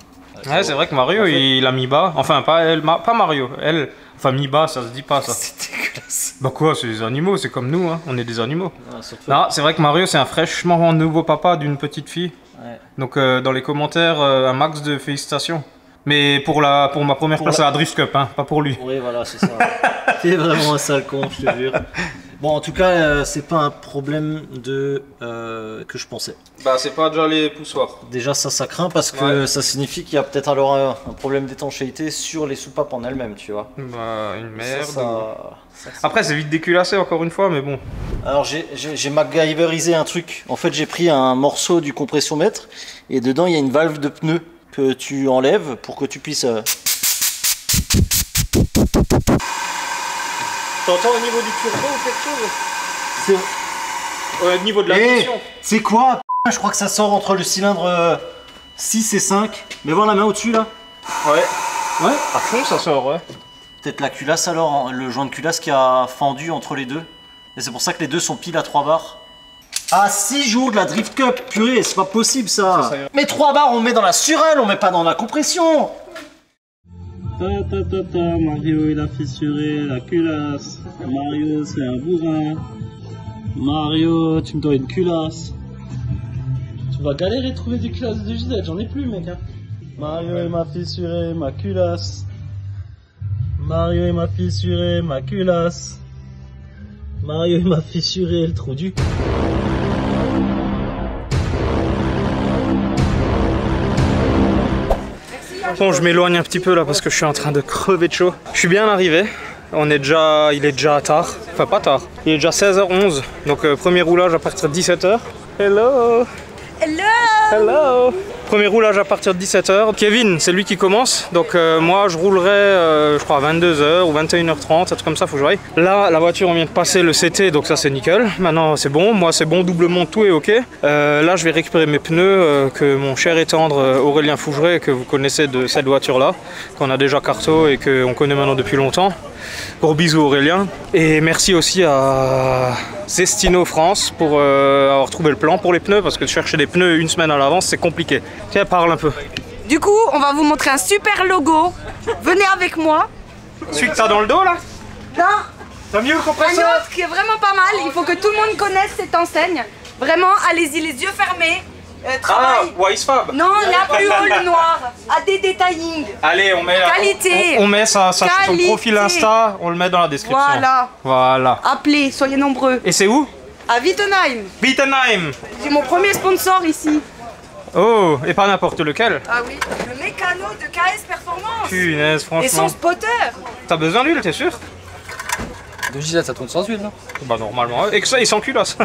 Ouais, c'est vrai que Mario, il a mis bas. Enfin, pas Mario, elle. Enfin, mis bas, ça se dit pas, ça. C'est dégueulasse. Bah quoi, c'est des animaux, c'est comme nous, hein. On est des animaux. Ah, non, c'est vrai que Mario, c'est un fraîchement nouveau papa d'une petite fille. Ouais. Donc, dans les commentaires, un max de félicitations. Mais pour ma première place à la Drift Cup, hein, pas pour lui. Oui, voilà, c'est ça. T'es vraiment un sale con, je te jure. Bon, en tout cas, c'est pas un problème que je pensais. Bah, c'est pas déjà les poussoirs. Déjà, ça craint parce que ça signifie qu'il y a peut-être alors un problème d'étanchéité sur les soupapes en elles-mêmes, tu vois. Bah, une merde. Ça, après, c'est vite déculassé encore une fois, mais bon. Alors, j'ai MacGyverisé un truc. En fait, j'ai pris un morceau du compressiomètre et dedans, il y a une valve de pneu que tu enlèves pour que tu puisses... T'entends au niveau du turbo ou quelque chose? Au niveau de la pression. C'est quoi? Je crois que ça sort entre le cylindre 6 et 5. Mais voir la main au-dessus là. Ouais. Ouais, à fond ça sort, ouais. Peut-être la culasse alors, le joint de culasse qui a fendu entre les deux. Et c'est pour ça que les deux sont pile à 3 bars. Ah, 6 jours de la Drift Cup, purée, c'est pas possible ça. Mais 3 barres, on met dans la surelle, on met pas dans la compression. Mario il a fissuré la culasse. Mario c'est un bourrin. Mario, tu me dois une culasse. Tu vas galérer de trouver des culasses de Gisèle, j'en ai plus mec. Hein. Mario il m'a fissuré ma culasse. Mario il m'a fissuré ma culasse. Mario il m'a fissuré le trou du cul. Bon, je m'éloigne un petit peu là parce que je suis en train de crever de chaud. Je suis bien arrivé. Il est déjà tard. Enfin, pas tard. Il est déjà 16h11. Donc, premier roulage à partir de 17h. Hello! Hello! Hello! Premier roulage à partir de 17h. Kevin, c'est lui qui commence. Donc moi, je roulerai, je crois, à 22h ou 21h30, un truc comme ça, faut que je vaille. Là, la voiture, on vient de passer le CT, donc ça, c'est nickel. Maintenant, c'est bon. Moi, c'est bon, doublement, tout est OK. Là, je vais récupérer mes pneus que mon cher et tendre Aurélien Fougeret, que vous connaissez de cette voiture-là, qu'on a déjà carto et qu'on connaît maintenant depuis longtemps. Gros bisous Aurélien. Et merci aussi à Zestino France pour avoir trouvé le plan pour les pneus, parce que chercher des pneus une semaine à l'avance, c'est compliqué. Tiens, parle un peu. Du coup, on va vous montrer un super logo. Venez avec moi. Celui que t'as dans le dos là? Non. T'as mieux le Un compresseur? autre qui est vraiment pas mal. Il faut que tout le monde connaisse cette enseigne. Vraiment, allez-y, les yeux fermés. Travail. Ah, Wisefab. Non, la plus haut, le noir. AD Detailing. Allez, on met, Qualité. on met ça sur son Qualité. profil Insta, on le met dans la description. Voilà. Voilà. Appelez, soyez nombreux. Et c'est où? À Wittenheim. Wittenheim. J'ai mon premier sponsor ici. Oh, et pas n'importe lequel. Ah oui, le mécano de KS Performance. Punaise, franchement. Et son spotter. T'as besoin d'huile, t'es sûr? De Gisèle, ça tourne sans huile, non? Bah normalement, et que ça, il sans culasse.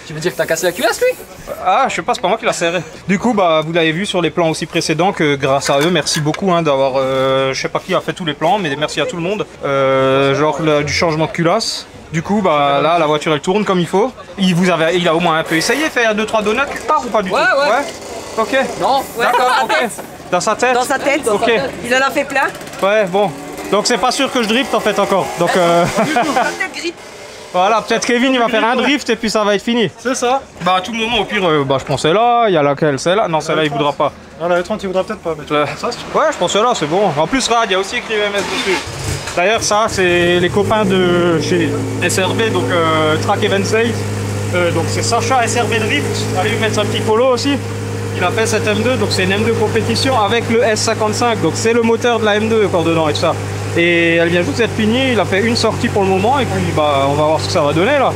Tu veux dire que t'as cassé la culasse, lui? Ah, je sais pas, c'est pas moi qui l'a serré. Du coup, bah, vous l'avez vu sur les plans aussi précédents que grâce à eux, merci beaucoup hein, d'avoir, je sais pas qui a fait tous les plans, mais merci à tout le monde. Genre du changement de culasse. Du coup, bah là, la voiture elle tourne comme il faut. Il a au moins un peu essayé, faire 2-3 donuts quelque part ou pas du tout? Ouais. Ok. Non. D'accord, ok. Dans sa tête? Dans sa tête. Ok. Il en a fait plein. Ouais, bon. Donc c'est pas sûr que je drift en fait encore. Donc Peut-être grip. voilà, peut-être Kevin il va faire un drift et puis ça va être fini. C'est ça. Bah à tout moment au pire, bah je pense celle-là, il y a laquelle? Celle-là? Non, celle-là il voudra pas. Non, la E30 il voudra peut-être pas, mais tu Ouais. ça, si tu Ouais, je pense celle-là, c'est bon. En plus, regarde, il y a aussi écrit MS dessus. D'ailleurs, ça, c'est les copains de chez SRB, donc Track Event Sales. Donc c'est Sacha SRB Drift. Allez lui mettre un petit polo aussi. Il a fait cette M2, donc c'est une M2 compétition avec le S55. Donc c'est le moteur de la M2 encore dedans et tout ça. Et elle vient juste d'être finie. Il a fait une sortie pour le moment et puis bah on va voir ce que ça va donner là.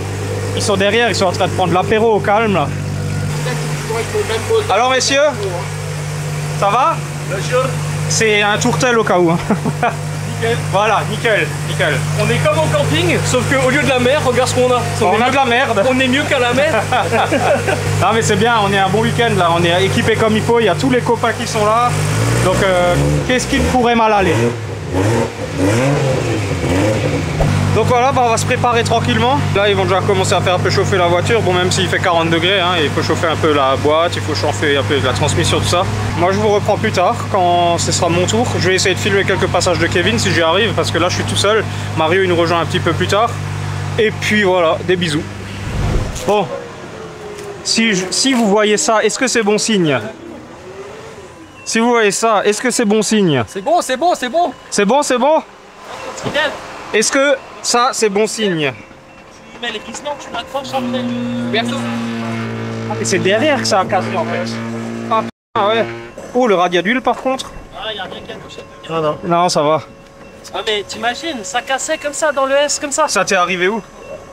Ils sont derrière, ils sont en train de prendre l'apéro au calme là. Alors messieurs, ça va? C'est un tourtel au cas où. Hein. Nickel. Voilà, nickel. On est comme au camping, sauf qu'au lieu de la mer, regarde ce qu'on a. On a de la merde. On est mieux qu'à la mer. Non mais c'est bien, on est un bon week-end là, on est équipé comme il faut, il y a tous les copains qui sont là. Donc qu'est-ce qui ne pourrait mal aller? Donc voilà, bah, on va se préparer tranquillement. Là ils vont déjà commencer à faire un peu chauffer la voiture. Bon, même s'il fait 40 degrés, hein, il faut chauffer un peu la boîte, il faut chauffer un peu la transmission, tout ça. Moi je vous reprends plus tard, quand ce sera mon tour. Je vais essayer de filmer quelques passages de Kevin si j'y arrive, parce que là je suis tout seul. Mario il nous rejoint un petit peu plus tard. Et puis voilà, des bisous. Bon, si vous voyez ça, est-ce que c'est bon signe? Si vous voyez ça, est-ce que c'est bon signe? C'est bon, c'est bon, c'est bon. C'est bon, c'est bon? Est-ce que ça, c'est bon signe? Tu mets les pistons, tu l'accroches après. Bientôt. Et c'est derrière que ça a cassé en fait. Ah putain, ouais. Oh, le radiat d'huile par contre? Ah, y'a rien qui a touché. Ah non. Non, ça va. Ah, mais t'imagines, ça cassait comme ça dans le S, comme ça. Ça t'est arrivé où?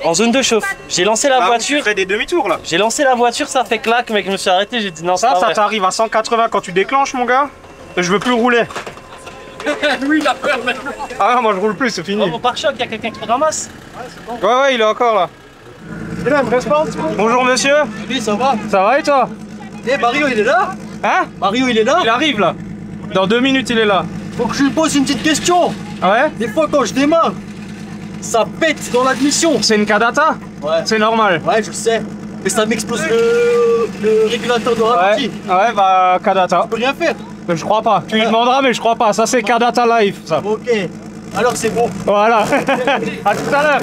En zone de chauffe. J'ai lancé la Tu voiture. fais des demi-tours là. J'ai lancé la voiture, ça fait clac, mec. Je me suis arrêté, j'ai dit non, Ça ça t'arrive à 180 quand tu déclenches, mon gars? Je veux plus rouler. Lui, il a peur maintenant. Ah, moi je roule plus, c'est fini. Oh, mon pare-choc, y'a quelqu'un qui te ramasse. Ouais, il est encore là. Et là, me reste pas. Bonjour monsieur. Oui, ça va. Ça va et toi? Eh, Mario il est là. Hein? Mario il est là. Il arrive là. Dans 2 minutes, il est là. Faut que je lui pose une petite question. Ouais? Des fois quand je démarre, ça pète dans l'admission. C'est une Kadata? Ouais. C'est normal. Ouais, je sais. Mais ça m'explose le régulateur de ralenti. Ouais, bah Kadata. Je peux rien faire. Je crois pas. Tu lui demanderas, mais je crois pas. Ça, c'est Kadata Life, ça. Ok. Alors c'est bon. Voilà. À tout à l'heure.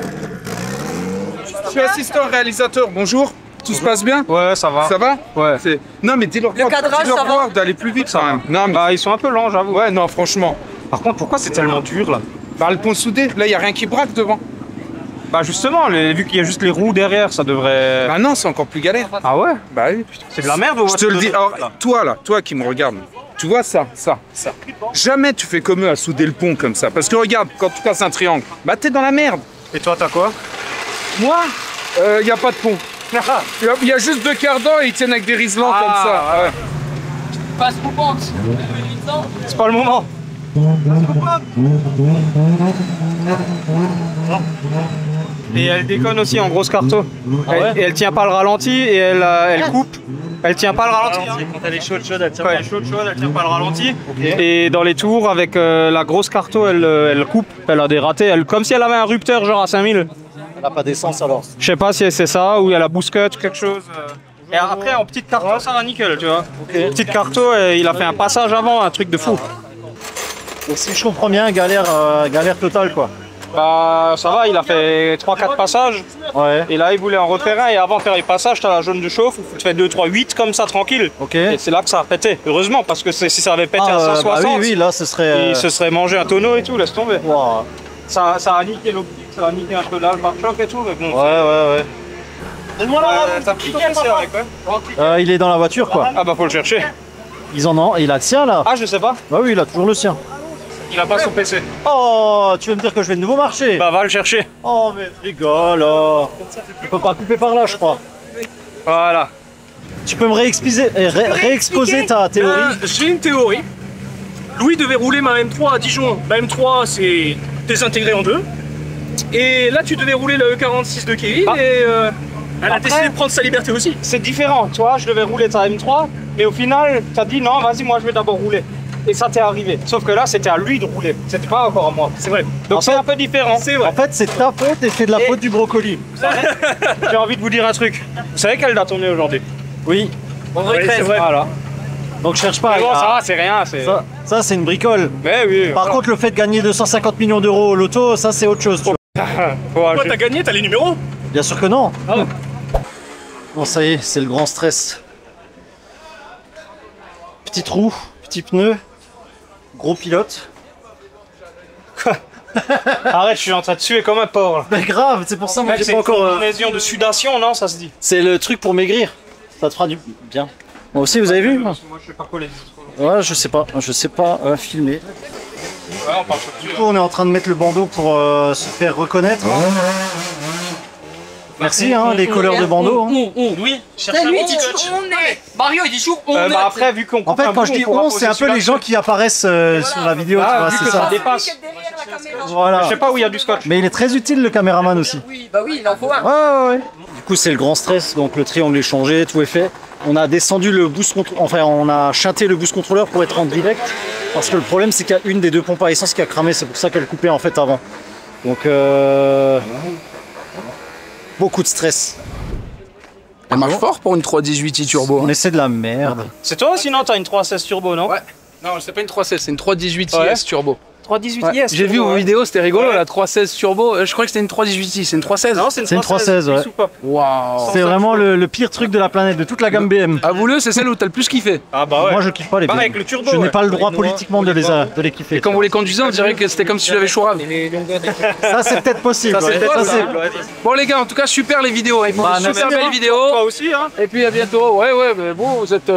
Je suis assistant réalisateur, bonjour. Tout se passe bien? Ouais, ça va. Ça va? Ouais. Non, mais dis-leur d'aller plus vite quand même. Non, mais... Bah, ils sont un peu lents, j'avoue. Ouais, non, franchement. Par contre, pourquoi c'est tellement dur là? Bah, le pont soudé, là, il a rien qui braque devant. Bah, justement, vu qu'il y a juste les roues derrière, ça devrait. Bah, non, c'est encore plus galère. Ah ouais? Bah oui. C'est de la merde ou Je te le dis. Alors, toi qui me regarde, tu vois ça. Jamais tu fais comme eux à souder le pont comme ça. Parce que regarde, quand tu casses un triangle, bah, t'es dans la merde. Et toi, t'as quoi? Moi, il n'y a pas de pont. Il y a juste 2 quarts d'heure et ils tiennent avec des riselants comme ça. Ouais. Passe pour pente. C'est pas le moment. Et elle déconne aussi en grosse carto. Et elle tient pas le ralenti et elle coupe. Elle tient pas le ralenti. Quand elle est chaude, elle tient Quand elle est chaude, elle tient pas le ralenti. Et dans les tours, avec la grosse carto, elle coupe. Elle a des ratés. Comme si elle avait un rupteur genre à 5000. Elle n'a pas d'essence alors. Je sais pas si c'est ça ou elle a bouscut quelque chose. Et après en petite carto ça va nickel, tu vois. Petite carto, il a fait un passage avant, un truc de fou. Donc si je comprends bien, galère totale quoi. Bah ça va, il a fait 3-4 passages. Ouais. Et là il voulait en refaire un et avant de faire les passages, t'as la jaune de chauffe où tu fais 2, 3, 8 comme ça tranquille. Ok. Et c'est là que ça a pété. Heureusement parce que si ça avait pété à 160, bah oui, là ce serait. il se serait mangé un tonneau et tout, laisse tomber. Wow. Ça a niqué l'optique, ça a niqué un peu là le pare-choc et tout, mais bon. Ouais. Donne-moi la t'as pris quel avec ouais. Il est dans la voiture quoi. Ah bah faut le chercher. Ils en ont. Il a le sien là. Ah je sais pas. Bah oui, il a toujours le sien. Il a pas son PC. Oh, tu veux me dire que je vais de nouveau marcher? Bah va le chercher. Oh mais rigole. Tu peux pas couper par là, je crois. Voilà. Tu peux me réexposer ta théorie? J'ai une théorie. Louis devait rouler ma M3 à Dijon. Ma M3 c'est désintégré en deux. Et là tu devais rouler le E46 de Kevin et elle a décidé de prendre sa liberté aussi. C'est différent, tu vois, je devais rouler ta M3, mais au final, t'as dit non, vas-y, moi je vais d'abord rouler. Et ça t'est arrivé. Sauf que là, c'était à lui de rouler, c'était pas encore à moi. C'est vrai. Donc c'est un peu différent. C'est vrai. En fait, c'est ta faute et c'est de la faute du brocoli. J'ai envie de vous dire un truc. Vous savez quelle date on est aujourd'hui? Oui. C'est vrai. Voilà. Donc cherche pas. Mais bon, ça va, c'est rien. Ça c'est une bricole. Mais oui. Par contre, le fait de gagner 250 millions d'euros au loto, ça c'est autre chose. Tu vois. Pourquoi t'as gagné? T'as les numéros? Bien sûr que non. Ah ouais. Bon, ça y est, c'est le grand stress. Petit trou, petit pneu, gros pilote. Arrête, je suis en train de tuer comme un porc là. Mais grave, c'est pour ça que j'ai C'est pas une encore. combinaison de sudation, non, ça se dit. C'est le truc pour maigrir. Ça te fera du bien. Moi aussi, vous avez vu? Moi je sais pas quoi les Ouais, je sais pas filmer. Ouais, on parle Du coup, on est en train de mettre le bandeau pour se faire reconnaître. Merci, hein, les colleurs de bandeau. Hein. Oui, Lui, il dit toujours on est. Mario il dit toujours on est. bah après, vu qu'on. En fait, quand je dis on, c'est un peu les gens qui apparaissent sur la vidéo, tu vois, vu c'est que ça. dépasse. Derrière la caméra. Voilà. Je sais pas où il y a du scotch. Mais il est très utile, le caméraman aussi. Oui, bah oui, il en faut un. Ouais. Du coup, c'est le grand stress, donc le triangle est changé, tout est fait. On a descendu le boost contrôleur, enfin, on a chanté le boost contrôleur pour être en direct. Parce que le problème, c'est qu'il y a une des 2 pompes à essence qui a cramé, c'est pour ça qu'elle coupait en fait avant. Donc, beaucoup de stress. Elle marche fort pour une 318i turbo. On essaie de la merde. C'est toi sinon t'as une 316 turbo, non? Ouais. Non, c'est pas une 316, c'est une 318i Ouais. S turbo. 318 Ouais. yes. J'ai vu vos vidéos, c'était rigolo, la 316 turbo. Je crois que c'était une 318i, c'est une 316. Non, C'est une 316, ouais. Waouh. C'est vraiment le pire truc de la planète, de toute la gamme BM. Avoue-le, c'est celle où t'as le plus kiffé. Ah bah ouais. Moi, je kiffe pas les Pareil BM. avec le turbo, Je n'ai ouais. pas le droit politiquement de les kiffer. Et quand vous les conduisez, on dirait que c'était comme si tu l'avais chourave. Ça, c'est peut-être possible. Ça, c'est ouais. peut-être Ça, c'est- possible. Bon les gars, en tout cas, super les vidéos. Ils font Bah, de super merci, belles hein. vidéos. Toi aussi, hein. Et puis à bientôt. Ouais, mais bon, vous êtes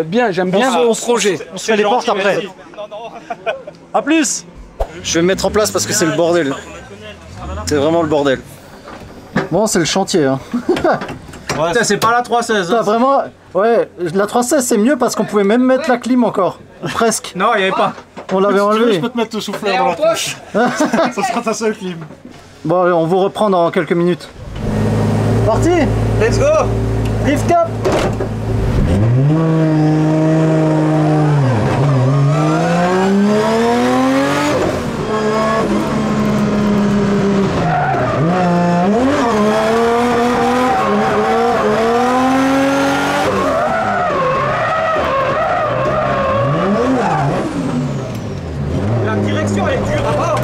bien, j'aime bien vos projets. On se fait les portes après. A plus. Je vais me mettre en place parce que c'est le bordel. C'est vraiment le bordel. Bon, c'est le chantier. Hein. Putain, c'est pas la 316. Putain, vraiment, ouais, la 316 c'est mieux parce qu'on pouvait même mettre la clim encore. Presque. Non, il y avait pas. On l'avait enlevé. Je peux te mettre ton souffleur dans la poche. Ça sera ta seule clim. Bon, allez, on vous reprend dans quelques minutes. Parti. Let's go. Drift Cup. La direction elle est dure à bord.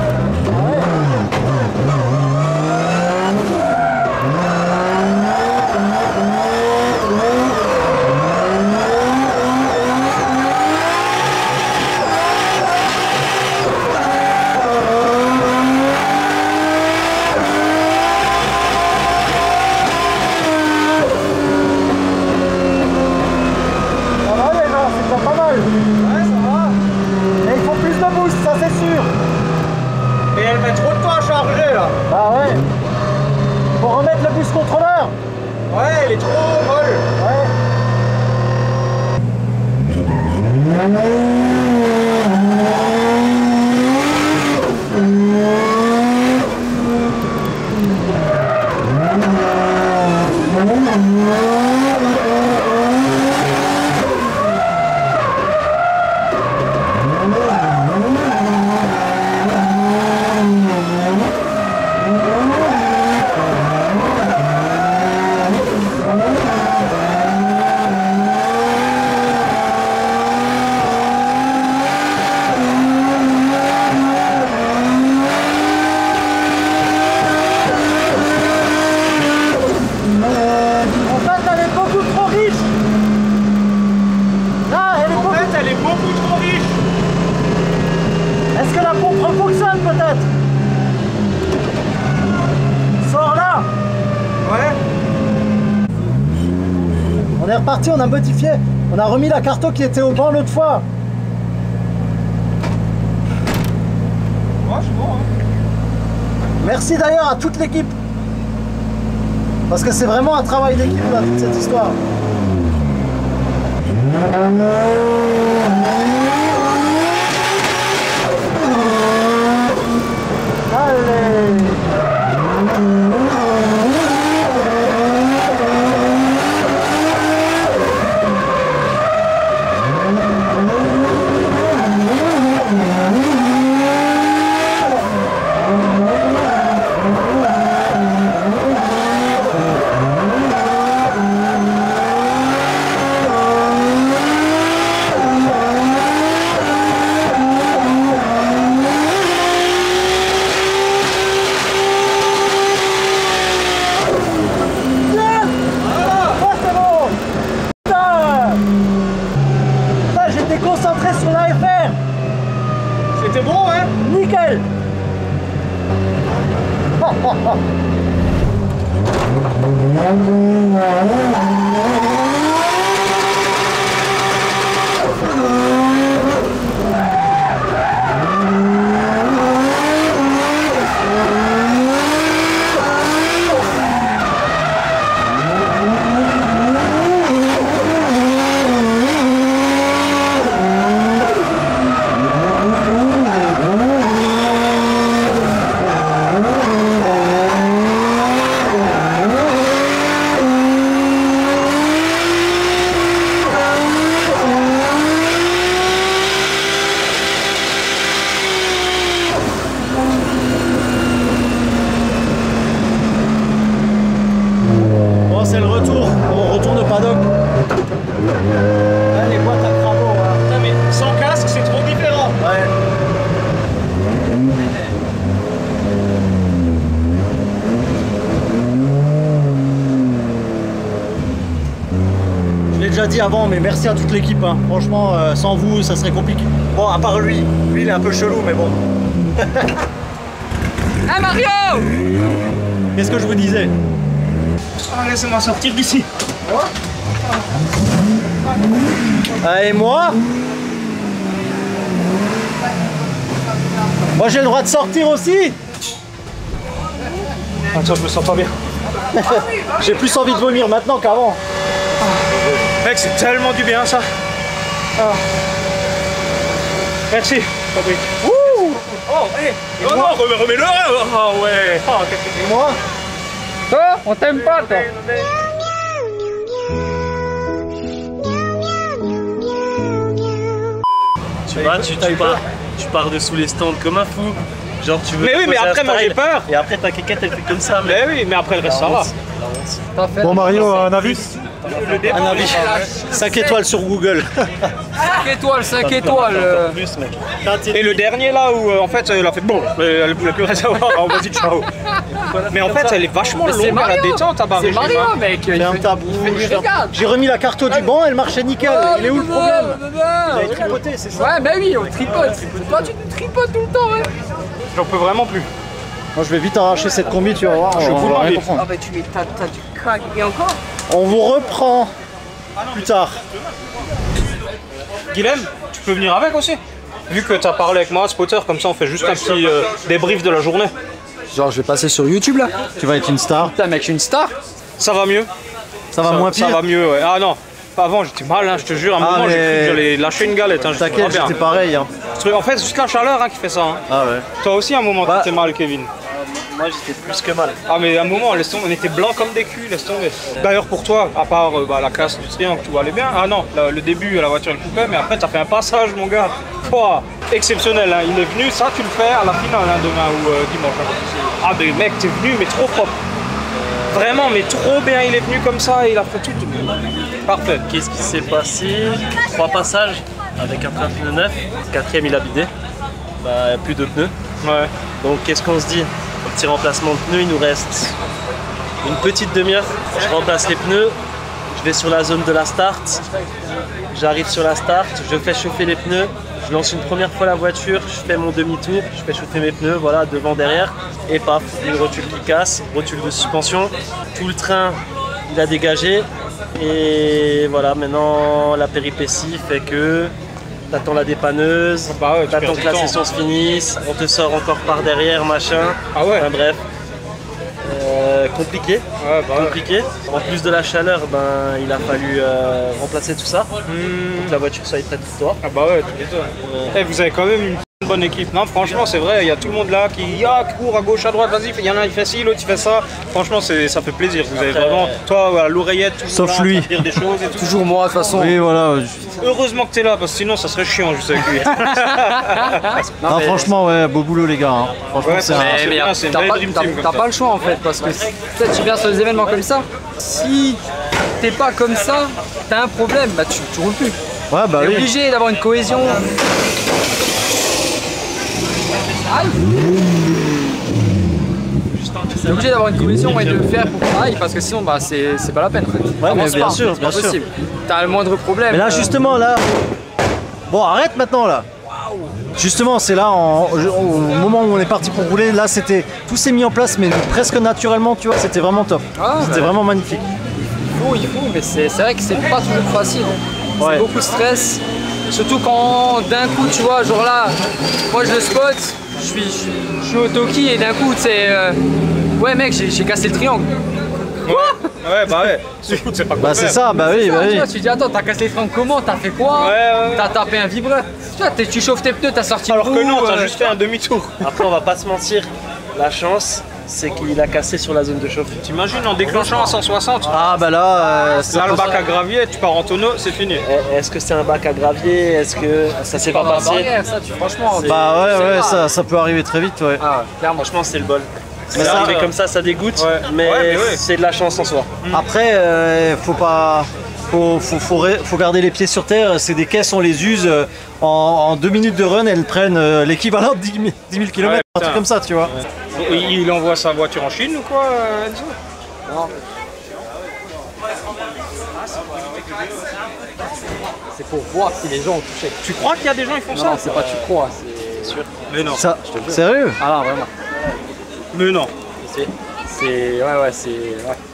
elle met trop de temps à charger là. Bah ouais. Faut remettre le bus contrôleur. Ouais, elle est trop molle. Ouais. Est-ce que la pompe fonctionne peut-être? Sors là. Ouais. On est reparti, on a modifié. On a remis la carto qui était au banc l'autre fois. Ouais, c'est bon, hein. Merci d'ailleurs à toute l'équipe. Parce que c'est vraiment un travail d'équipe là, toute cette histoire. Allez. Concentré sur la FR. C'était bon, hein? Nickel. C'est le retour, on retourne au paddock. Là, les boîtes à cravo. Hein. Putain, mais sans casque, c'est trop différent. Ouais. Je l'ai déjà dit avant, mais merci à toute l'équipe. Hein. Franchement, sans vous, ça serait compliqué. Bon, à part lui. Lui, il est un peu chelou, mais bon. Ah Mario! Qu'est-ce que je vous disais? Ah, laissez-moi sortir d'ici. Ah, et moi? Moi j'ai le droit de sortir aussi. Attends, je me sens pas bien. J'ai plus envie de vomir maintenant qu'avant. Mec, c'est tellement du bien ça. Ah. Merci, Fabrice. Ouh. Oh, hey. Oh non, remets-le. Oh ouais. Oh, et moi? Toi, on t'aime pas, toi. Tu vois, tu pars de sous les stands comme un fou. Genre tu veux. Mais oui, mais après moi j'ai peur. Et après ta quéquette elle fait comme ça. Mais oui, mais après le reste ça va. Bon Mario, un avis? Un avis. 5 étoiles sur Google. 5 étoiles, 5 étoiles. Plus mec. Et le dernier là où en fait elle a fait bon, elle voulait plus rien savoir, on va dire ciao. Mais en fait elle est vachement longue à la détente à barrer. C'est Mario, mec. Ferme ta bouche. J'ai remis la carte du banc, elle marchait nickel. Il est où le problème? Vous avez tripoté, c'est ça? Ouais, bah oui, on tripote. Toi, tu te tripotes tout le temps, ouais. J'en peux vraiment plus. Moi je vais vite arracher cette combi, tu vas voir. Je vous rien le comprendre. Ah bah tu mets t'as du crack et encore. On vous reprend plus tard. Guilhem, tu peux venir avec aussi? vu que t'as parlé avec moi, Spotter, comme ça on fait juste un petit débrief de la journée. Genre, je vais passer sur YouTube là. Tu vas être une star. Putain, mec, je suis une star. Ça va mieux. Ça va moins pire. Ça va mieux, ouais. Ah non, avant j'étais mal, hein, je te jure, à un moment j'ai cru que j'allais lâcher une galette. Hein, t'inquiète, j'étais pareil. Hein. En fait, c'est juste la chaleur hein, qui fait ça. Hein. Ah ouais. Toi aussi, à un moment, t'étais mal, Kevin. Moi j'étais plus que mal. Ah mais à un moment, laisse tomber, on était blancs comme des culs, laisse tomber. D'ailleurs pour toi, à part la casse du triangle, tout allait bien. Ah non, le début, la voiture elle coupait, mais après t'as fait un passage mon gars. Pouah, exceptionnel, hein. Il est venu, ça tu le fais à la finale hein, demain ou dimanche. Hein. Ah mais mec, t'es venu mais trop propre. Vraiment, mais trop bien, il est venu comme ça et il a fait tout. Parfait. Qu'est-ce qui s'est passé? 3 passages avec un pneu neuf, 4e il a bidé. Bah plus de pneus. Ouais. Donc qu'est-ce qu'on se dit? Petit remplacement de pneus, il nous reste une petite demi-heure. Je remplace les pneus, je vais sur la zone de la start, j'arrive sur la start, je fais chauffer les pneus, je lance une première fois la voiture, je fais mon demi-tour, je fais chauffer mes pneus, voilà, devant, derrière, et paf, une rotule qui casse, rotule de suspension, tout le train il a dégagé, et voilà, maintenant la péripétie fait que t'attends la dépanneuse, bah ouais, t'attends que la session se finisse, on te sort encore par derrière, machin. Ah ouais. Enfin bref. Compliqué. Ouais, bah compliqué. Ouais. En plus de la chaleur, ben, il a fallu remplacer tout ça. Pour que la voiture soit prête pour toi. Ah bah ouais, tu m'étonnes. Eh, vous avez quand même une bonne équipe. Non, franchement, c'est vrai, il y a tout le monde là qui court à gauche, à droite, vas-y, il y en a, il fait ci, l'autre, il fait ça. Franchement, ça fait plaisir. Vous avez vraiment, toi, à l'oreillette, tout sauf là, lui. dire des choses et tout. Toujours moi, de toute façon. Oui, voilà. Heureusement que t'es là, parce que sinon, ça serait chiant, juste avec lui. Non, franchement, ouais, beau boulot, les gars. Hein. Franchement, Ouais, c'est c'est T'as une vraie dream team. t'as pas le choix en fait, parce que peut-être tu viens sur des événements comme ça. Si t'es pas comme ça, t'as un problème, bah tu roules plus. Ouais, bah T'es oui. obligé d'avoir une cohésion. Aïe. T'es obligé d'avoir une cohésion et de le faire pour pareil, parce que sinon bah c'est pas la peine en fait. Ouais, mais Avance bien pas, sûr, c'est bien pas sûr. possible. T'as le moindre problème. Mais là, justement, là. Bon, arrête maintenant, là. Justement, c'est là, au moment où on est parti pour rouler, là, tout s'est mis en place, mais presque naturellement, tu vois, c'était vraiment top. Ah, c'était vraiment magnifique. Il faut, mais c'est vrai que c'est pas toujours facile. Ouais. C'est beaucoup de stress. Surtout quand d'un coup, tu vois, genre là, moi je le spot, je suis au Toki et d'un coup, c'est ouais mec, j'ai cassé le triangle. Ouais, bah ouais. Surtout, c'est pas quoi Bah, c'est faire. ça, bah oui, bah Tu oui. vois, tu dis attends, t'as cassé le triangle comment? T'as fait quoi? Ouais. T'as tapé un vibreur. Tu vois, tu chauffes tes pneus, t'as sorti Alors le que roue, non, t'as juste fait un demi-tour. Après on va pas se mentir, la chance c'est qu'il a cassé sur la zone de chauffe. T'imagines en déclenchant à 160, Ah, bah là, là le bac à gravier, tu pars en tonneau, c'est fini. Est-ce que c'est un bac à gravier? Est-ce que ça s'est pas dans la passé? barrière, ça, franchement. bah c'est ouais, rare. ça peut arriver très vite, ouais. Ah, clairement. Franchement c'est le bol. Mais C'est ça, arrivé comme ça dégoûte, Ouais. mais, Ouais, mais ouais. c'est de la chance en soi. Après, faut pas. Faut garder les pieds sur terre, c'est des caisses, on les use en 2 minutes de run, elles prennent l'équivalent de 10 000 km, Ouais, un truc comme ça, tu vois. Il envoie sa voiture en Chine ou quoi, Enzo? Non. C'est pour voir si les gens ont touché. Tu crois qu'il y a des gens qui font Non, ça? c'est pas tu crois, c'est sûr. Mais non. Ça, sérieux? Ah non, vraiment. Mais non. Ouais,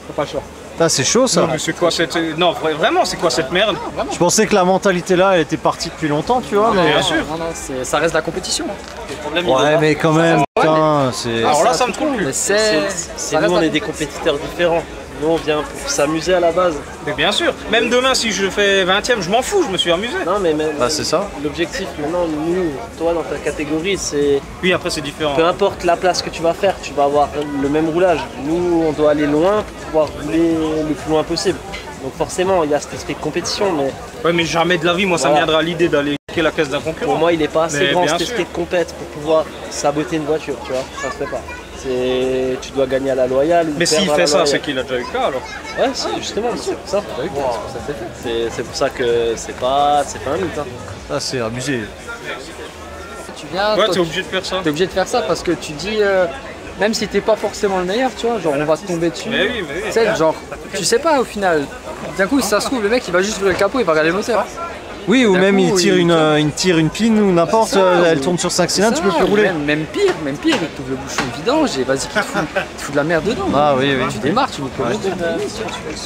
faut pas le choix. Ah, c'est chaud ça. Non, mais c'est quoi cette... Non, vraiment, c'est quoi cette merde? Je pensais que la mentalité là, elle était partie depuis longtemps, tu vois. Mais... Bien sûr. Non, ça reste la compétition. Le problème, Ouais, mais quand même, putain, c'est. Alors là, ça me trompe plus. Mais c'est nous, on est des compétiteurs différents. Nous, on vient pour s'amuser à la base. Mais bien sûr. Même demain, si je fais 20ème, je m'en fous, je me suis amusé. Non, mais même, Bah, c'est ça. l'objectif maintenant, nous, toi dans ta catégorie, c'est Oui, après, c'est différent. peu importe la place que tu vas faire, tu vas avoir le même roulage. Nous, on doit aller loin pour pouvoir rouler le plus loin possible. Donc forcément, il y a cet esprit de compétition, mais Ouais, mais jamais de la vie, moi, ça me Voilà. viendra l'idée d'aller kicker la caisse d'un concurrent. pour moi, il n'est pas assez Mais grand bien cet sûr. esprit de compète pour pouvoir saboter une voiture, tu vois. Ça se fait pas. Tu dois gagner à la loyale ou Mais s'il perdre à fait la ça, loyale. c'est qu'il a déjà eu le cas, alors. Ouais, c'est justement, c'est pour ça. C'est pour ça que c'est pas un mythe. Hein. Ah, c'est abusé. Tu viens, Ouais, toi, t'es obligé de faire ça. t'es obligé de faire ça parce que tu dis, même si t'es pas forcément le meilleur, tu vois, genre on va te tomber dessus. Mais oui, mais oui. Tu sais, genre, tu sais pas au final. D'un coup, si ça se trouve, le mec il va juste ouvrir le capot, il va regarder le moteur. Oui, ou D'un même coup, il tire une pine ou n'importe, elle tourne sur 5 cylindres, tu peux plus rouler. Même pire, il t'ouvre le bouchon de vidange et vas-y, tu te fous de la merde dedans. Ah oui, oui. Tu démarres, tu mets le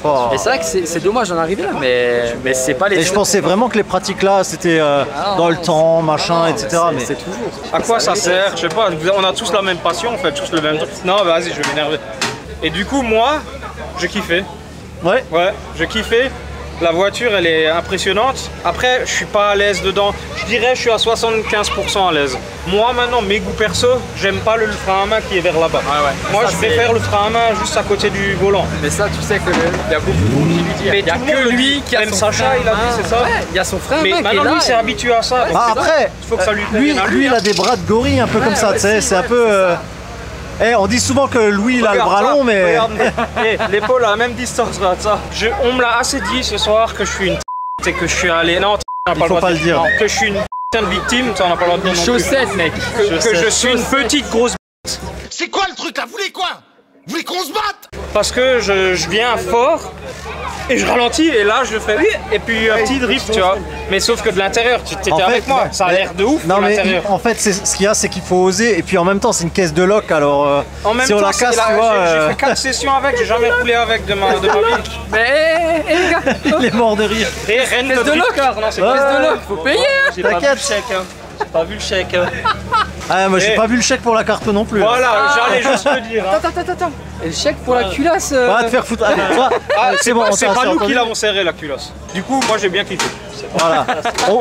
Oh. Et c'est vrai que c'est dommage d'en arriver là, mais c'est pas les. Et je pensais vraiment que les pratiques là, c'était dans le temps, machin, etc. Mais c'est toujours. À quoi ça sert? Je sais pas, on a tous la même passion, on fait tous le même truc. Non, vas-y, je vais m'énerver. Et du coup, moi, je kiffais. Ouais. Ouais, je kiffais. La voiture, elle est impressionnante. Après, je suis pas à l'aise dedans. Je dirais, je suis à 75% à l'aise. Moi, maintenant, mes goûts perso, j'aime pas le frein à main qui est vers là-bas. Ah ouais. Moi, je préfère le frein à main juste à côté du volant. Mais ça, tu sais qu'il y a beaucoup de monde qui lui dit. Mais Il y a tout le monde que le lui dit. qui a Même son Sacha, frein il a à dit, main. c'est ça. Ouais, il y a son frein à Mais main qui est maintenant, là. lui, s'est habitué à ça. Ah, après, il faut que ça lui lui, convienne à lui, il a des bras de gorille un peu comme ça, tu sais, c'est un peu. On dit souvent que Louis il a le bras long, mais. Regarde, l'épaule à la même distance, regarde ça. On me l'a assez dit ce soir que je suis une et que je suis allé. Non, on n'a faut pas le dire. Non, que je suis une de victime, ça on n'a pas le droit de dire non plus. Chaussette, mec. Que je suis une petite grosse. C'est quoi le truc là? Vous voulez quoi? Vous voulez qu'on se batte? Parce que je viens fort et je ralentis et là je fais oui et puis un petit drift, tu vois. Mais sauf que de l'intérieur, tu étais avec moi, ça a l'air de ouf. Non, de mais l'intérieur. en fait, ce qu'il y a, c'est qu'il faut oser, et puis en même temps, c'est une caisse de loc, alors En même si on temps, la casse, tu vois. j'ai fait 4 sessions avec, j'ai jamais roulé avec de ma vie. Mais les gars, Il est mort de rire. Et Rennes de de loc. Driftcar, non c'est Ouais. pas de loc, faut payer. J'ai pas vu le T'inquiète. chèque, hein. J'ai pas vu le chèque. Ah, moi, j'ai Eh. pas vu le chèque pour la carte non plus. Voilà, j'allais juste le dire. hein. Attends. Et le chèque pour la culasse. Va te faire foutre. Allez, toi, c'est bon, on C'est t'a pas nous entendu. qui l'avons serré la culasse. Du coup, moi j'ai bien kiffé. Voilà.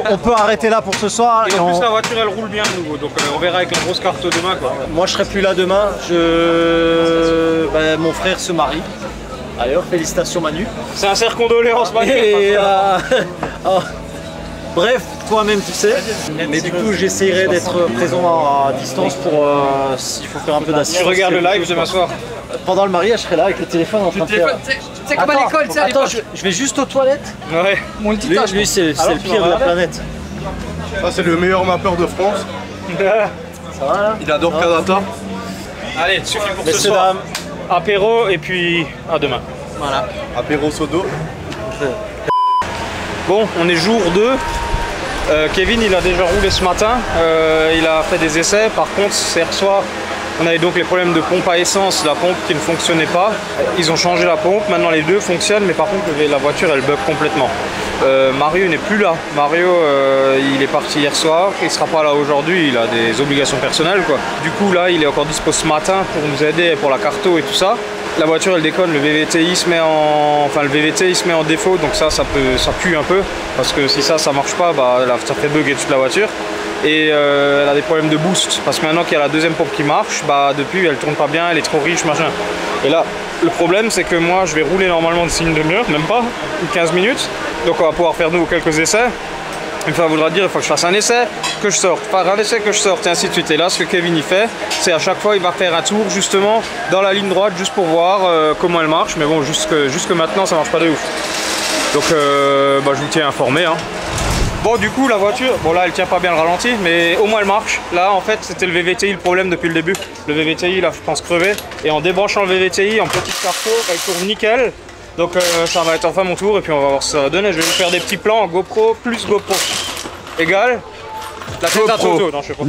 On peut arrêter là pour ce soir. Et en plus, la voiture elle roule bien de nouveau, donc on verra avec la grosse carte demain quoi. Moi, je serai plus là demain. Mon frère se marie. D'ailleurs, félicitations Manu. C'est un cerf condoléances, Manu. Et, bref, toi-même tu sais. Mais du coup, j'essaierai d'être présent à distance pour s'il faut faire un peu d'assistance. Tu regardes le live demain soir. Pendant le mariage, je serai là avec le téléphone en train de faire. Tu sais comme à l'école, tu sais, à Attends, l'époque. je vais juste aux toilettes. Ouais. Mon Lui, petit âge. c'est le tu pire m'en de la vas planète. Ça, c'est le meilleur mappeur de France. Ça va là? Il adore Kadata. Allez, suffit pour ce Messieurs, soir. dames. Apéro et puis à demain. Voilà. Apéro Sodo. Bon, on est jour 2. Kevin il a déjà roulé ce matin, il a fait des essais. Par contre, hier soir, on avait donc les problèmes de pompe à essence, la pompe qui ne fonctionnait pas. Ils ont changé la pompe, maintenant les deux fonctionnent, mais par contre la voiture elle bug complètement. Mario n'est plus là. Mario il est parti hier soir, il sera pas là aujourd'hui, il a des obligations personnelles quoi. Du coup là il est encore dispo ce matin pour nous aider pour la carto et tout ça. La voiture elle déconne, le VVTI se met en défaut, donc ça pue un peu parce que si ça marche pas, bah ça fait bugger toute la voiture. Et elle a des problèmes de boost parce que maintenant qu'il y a la deuxième pompe qui marche, bah depuis elle tourne pas bien, elle est trop riche machin. Et là le problème c'est que moi je vais rouler normalement d'ici une demi-heure, même pas, 15 minutes, donc on va pouvoir faire nous quelques essais. Une fois, ça voudra dire il faut que je fasse un essai, que je sorte, faire un essai, que je sorte et ainsi de suite. Et là ce que Kevin il fait, c'est à chaque fois il va faire un tour justement dans la ligne droite juste pour voir comment elle marche. Mais bon, jusque maintenant ça marche pas de ouf. Donc je vous tiens informé. Hein. Bon du coup la voiture, bon là elle tient pas bien le ralenti, mais au moins elle marche. Là en fait c'était le VVTI le problème depuis le début. Le VVTI il a je pense crevé. Et en débranchant le VVTI en petite carto, elle tourne nickel. Donc ça va être enfin mon tour et puis on va voir ce que ça va donner. Je vais vous faire des petits plans GoPro plus GoPro égale la tête d'un Toto. Non je sais pas.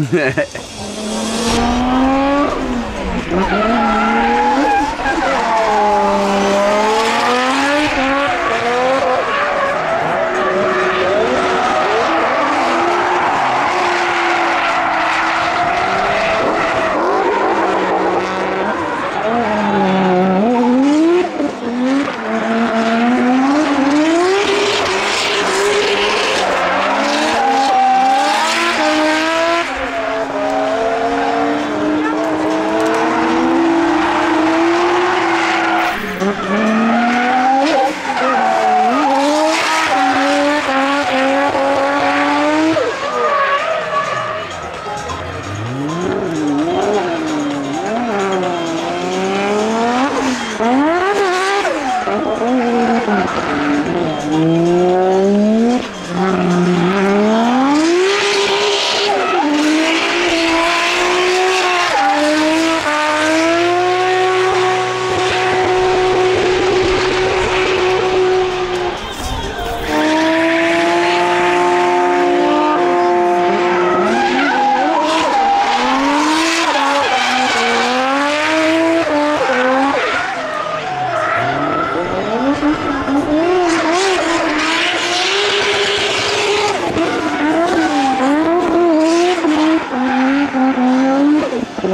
Je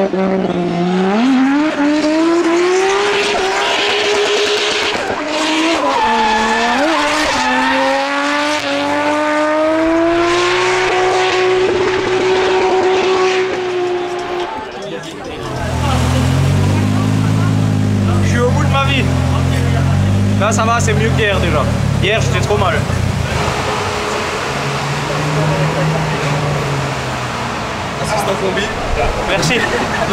suis au bout de ma vie. Là ça va, c'est mieux qu'hier déjà. Hier j'étais trop mal. Assistant combi. Merci.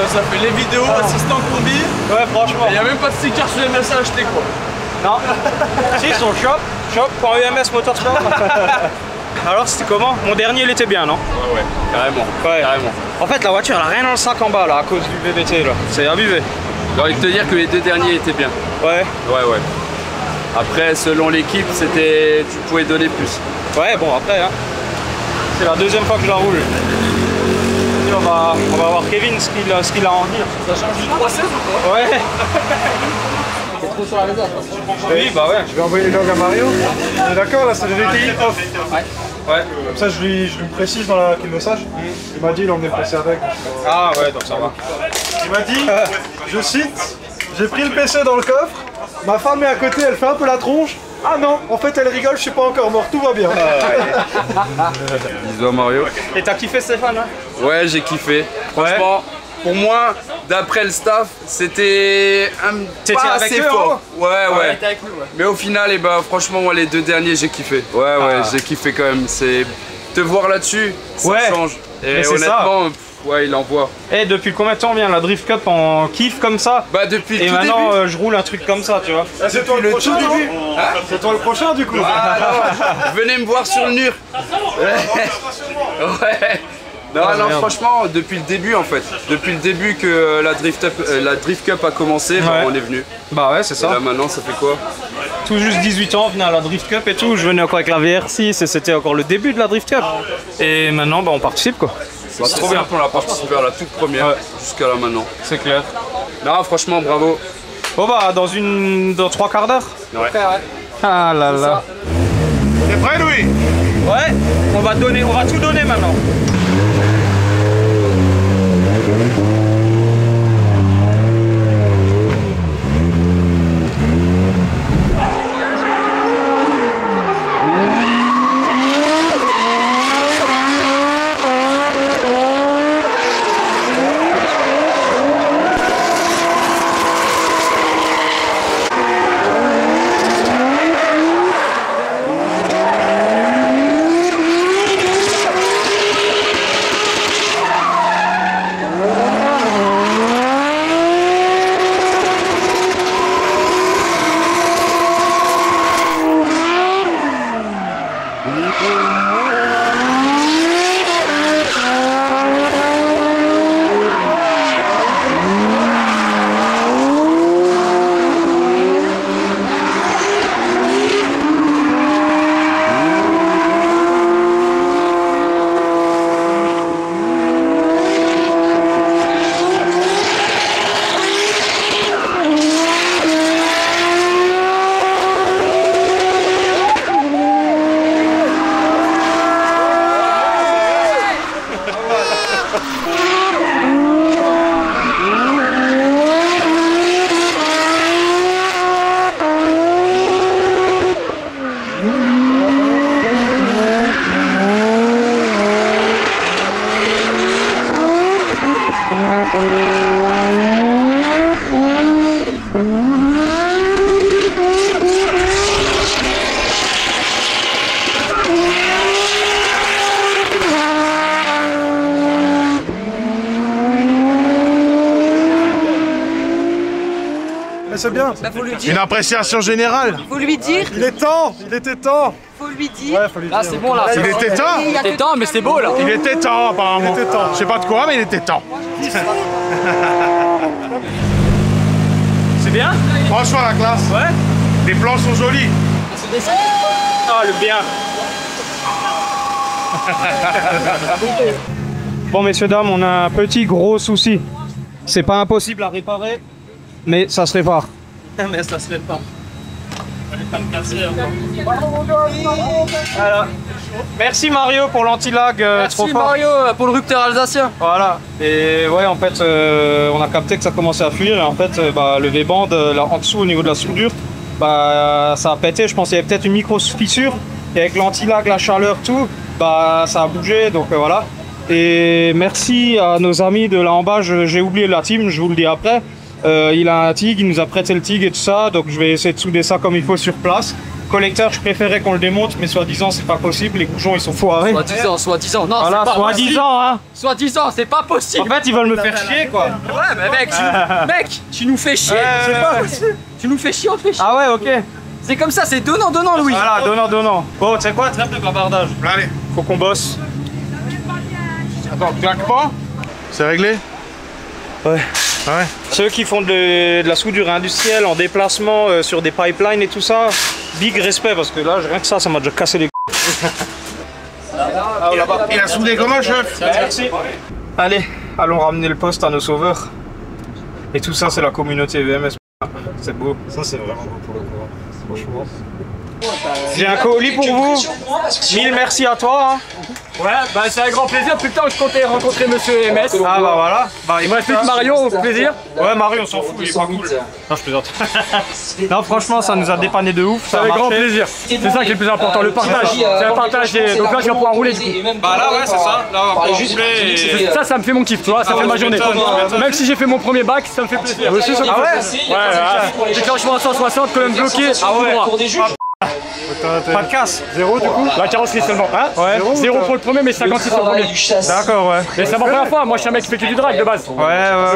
Ça fait les vidéos, assistant combi. Ouais, franchement. Il n'y a même pas de sticker sur les MSA à acheter quoi. Non. Si, son shop.ems Motorsport. Alors, c'était comment? Mon dernier, il était bien, non? Ouais, carrément. Ouais. Carrément. En fait, la voiture, elle a rien dans le sac en bas, là, à cause du VVT, là. C'est abusé. J'ai envie de te dire que les deux derniers étaient bien. Ouais. Ouais. Après, selon l'équipe, c'était, tu pouvais donner plus. Ouais, bon, après, hein. C'est la deuxième fois que je la roule. Et on va voir Kevin ce qu'il a à en dire. Ça change du 316 ou pas? Ouais. C'est trop sur la réserve. Oui, bah ouais. Je vais envoyer les logs à Mario. On est d'accord, là, c'est le VTI off. Ouais. Comme ça, je lui précise qu'il le sache. Il m'a dit, il emmenait le PC avec. Ah ouais, donc ça va. Il m'a dit, je cite, j'ai pris le PC dans le coffre, ma femme est à côté, elle fait un peu la tronche. Ah non, en fait elle rigole, je suis pas encore mort, tout va bien. Bisous à Mario. Et t'as kiffé Stéphane, hein? Ouais, j'ai kiffé. Franchement, pour moi, d'après le staff, c'était pas assez fort. Ouais. Mais au final, franchement, moi, les deux derniers, j'ai kiffé. Ouais, j'ai kiffé quand même. C'est te voir là-dessus, ça change. Et honnêtement, ouais, il envoie. Et depuis combien de temps vient la Drift Cup en kiff comme ça? Bah depuis et tout maintenant début. je roule un truc comme ça, tu vois. Ah, c'est toi le prochain du coup. C'est toi le prochain du coup. Venez me voir sur le mur. Ouais. Non, franchement, depuis le début en fait. Depuis le début que la Drift Cup a commencé, on est venu. Bah ouais, c'est ça. Et là maintenant, ça fait quoi? Tout juste 18 ans, venir à la Drift Cup et tout. Je venais encore avec la VR6 et c'était encore le début de la Drift Cup. Et maintenant, bah, on participe quoi. C'est trop bien, on a participé à la toute première jusqu'à là maintenant. C'est clair. Non, franchement, bravo. Bon bah, dans 3 quarts d'heure. Ouais. Ah là là. T'es prêt, Louis? Ouais, on va tout donner maintenant. C'est bien. Bah, faut lui dire. Une appréciation générale. Faut lui dire. Il était temps. Faut lui dire. Ouais, faut lui dire. Là, c'est bon, là. Il était temps. Il était temps, mais c'est beau, là. Il était temps, apparemment. Il était temps. Je sais pas de quoi, mais il était temps. C'est bien? Franchement, la classe. Ouais. Les plans sont jolis. Ah, le bien. Bon, messieurs, dames, on a un petit gros souci. C'est pas impossible à réparer, mais ça se répare. Mais ça se répare. Voilà. Merci Mario pour l'anti-lag. Merci Mario pour le rupteur alsacien. Voilà. Et ouais, en fait, on a capté que ça commençait à fuir. Et en fait, le V-band, là en dessous, au niveau de la soudure, ça a pété. Je pense qu'il y avait peut-être une micro-fissure. Et avec l'anti-lag, la chaleur, tout, ça a bougé. Donc voilà. Et merci à nos amis de là en bas. J'ai oublié la team, je vous le dis après. Il a un TIG, il nous a prêté le TIG et tout ça. Donc je vais essayer de souder ça comme il faut sur place. Collecteur, je préférais qu'on le démonte, mais soi-disant, c'est pas possible. Les bouchons, ils sont foirés. Soi-disant, non, voilà, c'est pas soi-disant, hein. Soi-disant, c'est pas possible. En fait, ils veulent me faire chier, quoi. Ouais, mais mec, tu nous fais chier. C'est pas possible. Tu nous fais chier, on te fait chier. Ah ouais, ok. C'est comme ça, c'est donnant, Louis. Voilà, donnant. Bon, tu sais quoi, trêve de bavardage. Allez. Faut qu'on bosse. Attends, claque pas. C'est réglé? Ouais. Ouais. Ceux qui font de la soudure industrielle en déplacement sur des pipelines et tout ça, big respect parce que là, rien que ça m'a déjà cassé les couilles. Il a soudé comment, chef? Merci. Allez, allons ramener le poste à nos sauveurs. Et tout ça, c'est la communauté VMS. C'est beau. Ça, c'est vraiment beau pour le coup. Franchement. J'ai un colis pour vous. Mille merci à toi. Hein. Ouais, c'est un grand plaisir. Putain, je comptais rencontrer monsieur MS. Ah voilà. Il me reste plus que Mario, au plaisir. Ouais, Mario, on s'en fout, il est pas cool. Non, je plaisante. Non, franchement, ça nous a dépanné de ouf. Ça avec grand plaisir. C'est ça qui est le plus important, le partage. C'est un partage. Donc là, je vais pouvoir rouler du coup. Bah là, ouais, c'est ça. Là, on va pouvoir rouler. Et... Ça me fait mon kiff, tu vois. Ça fait ma journée. Même si j'ai fait mon premier bac, ça me fait plaisir. Ah ouais? Ouais, déclenchement à 160, colonne bloquée. Ah ouais. Pas de casse. Zéro du coup. La carrosserie seulement. Hein? Ouais. Zéro pour le premier, mais 56 pour le premier. D'accord, ouais. Et c'est ma première fois. Moi, je suis un mec qui fait que du drag de base. Ouais.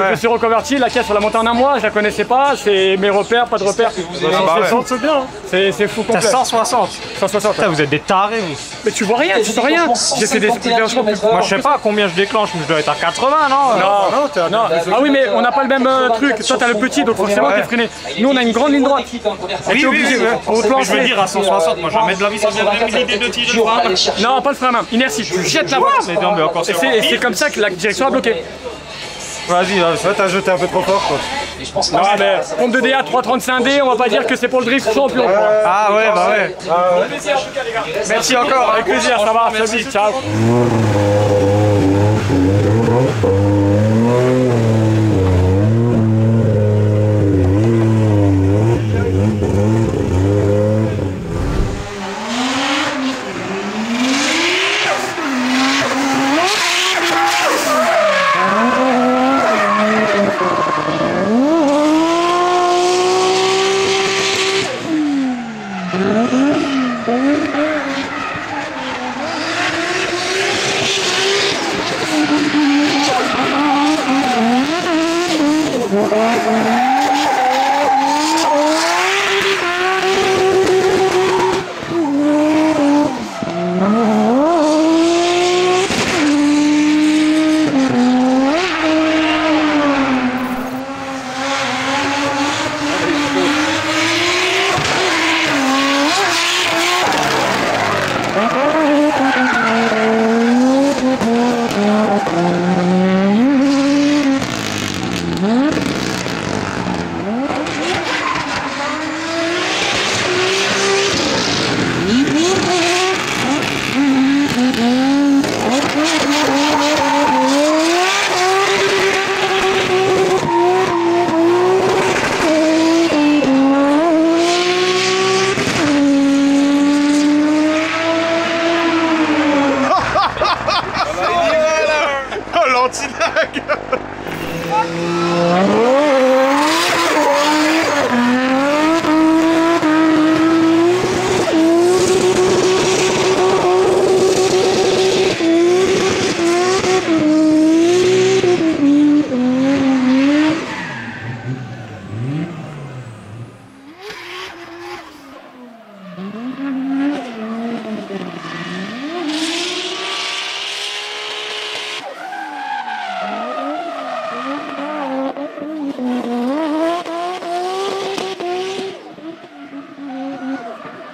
Je me suis reconverti. La caisse, on l'a montée en un mois. Je la connaissais pas. C'est mes repères, pas de repères. 160, c'est bien. C'est fou complet. 160. 160. Putain, vous êtes des tarés, vous. Mais tu vois rien, tu sens rien. J'ai fait des déclenchements plus. Moi, je sais pas combien je déclenche, mais je dois être à 80, non? Non. Ah oui, mais on n'a pas le même truc. Toi, t'as le petit, donc forcément, t'es freiné. Nous, on a une grande ligne droite. Oui, je veux dire à 160. Moi, jamais de la vie, ça viendrait une idée de tirer le frein. Non, pas le frein à main. Inertie, tu jettes la voie. Et c'est comme ça que la direction a bloqué. Vas-y, t'as jeté un peu trop fort, quoi. Non, mais pompe de DA 335D, on va pas dire que c'est pour le drift champion. Ah ouais, bah ouais. Avec plaisir, en tout cas, les gars. Merci encore, avec plaisir, ça va, merci, ciao.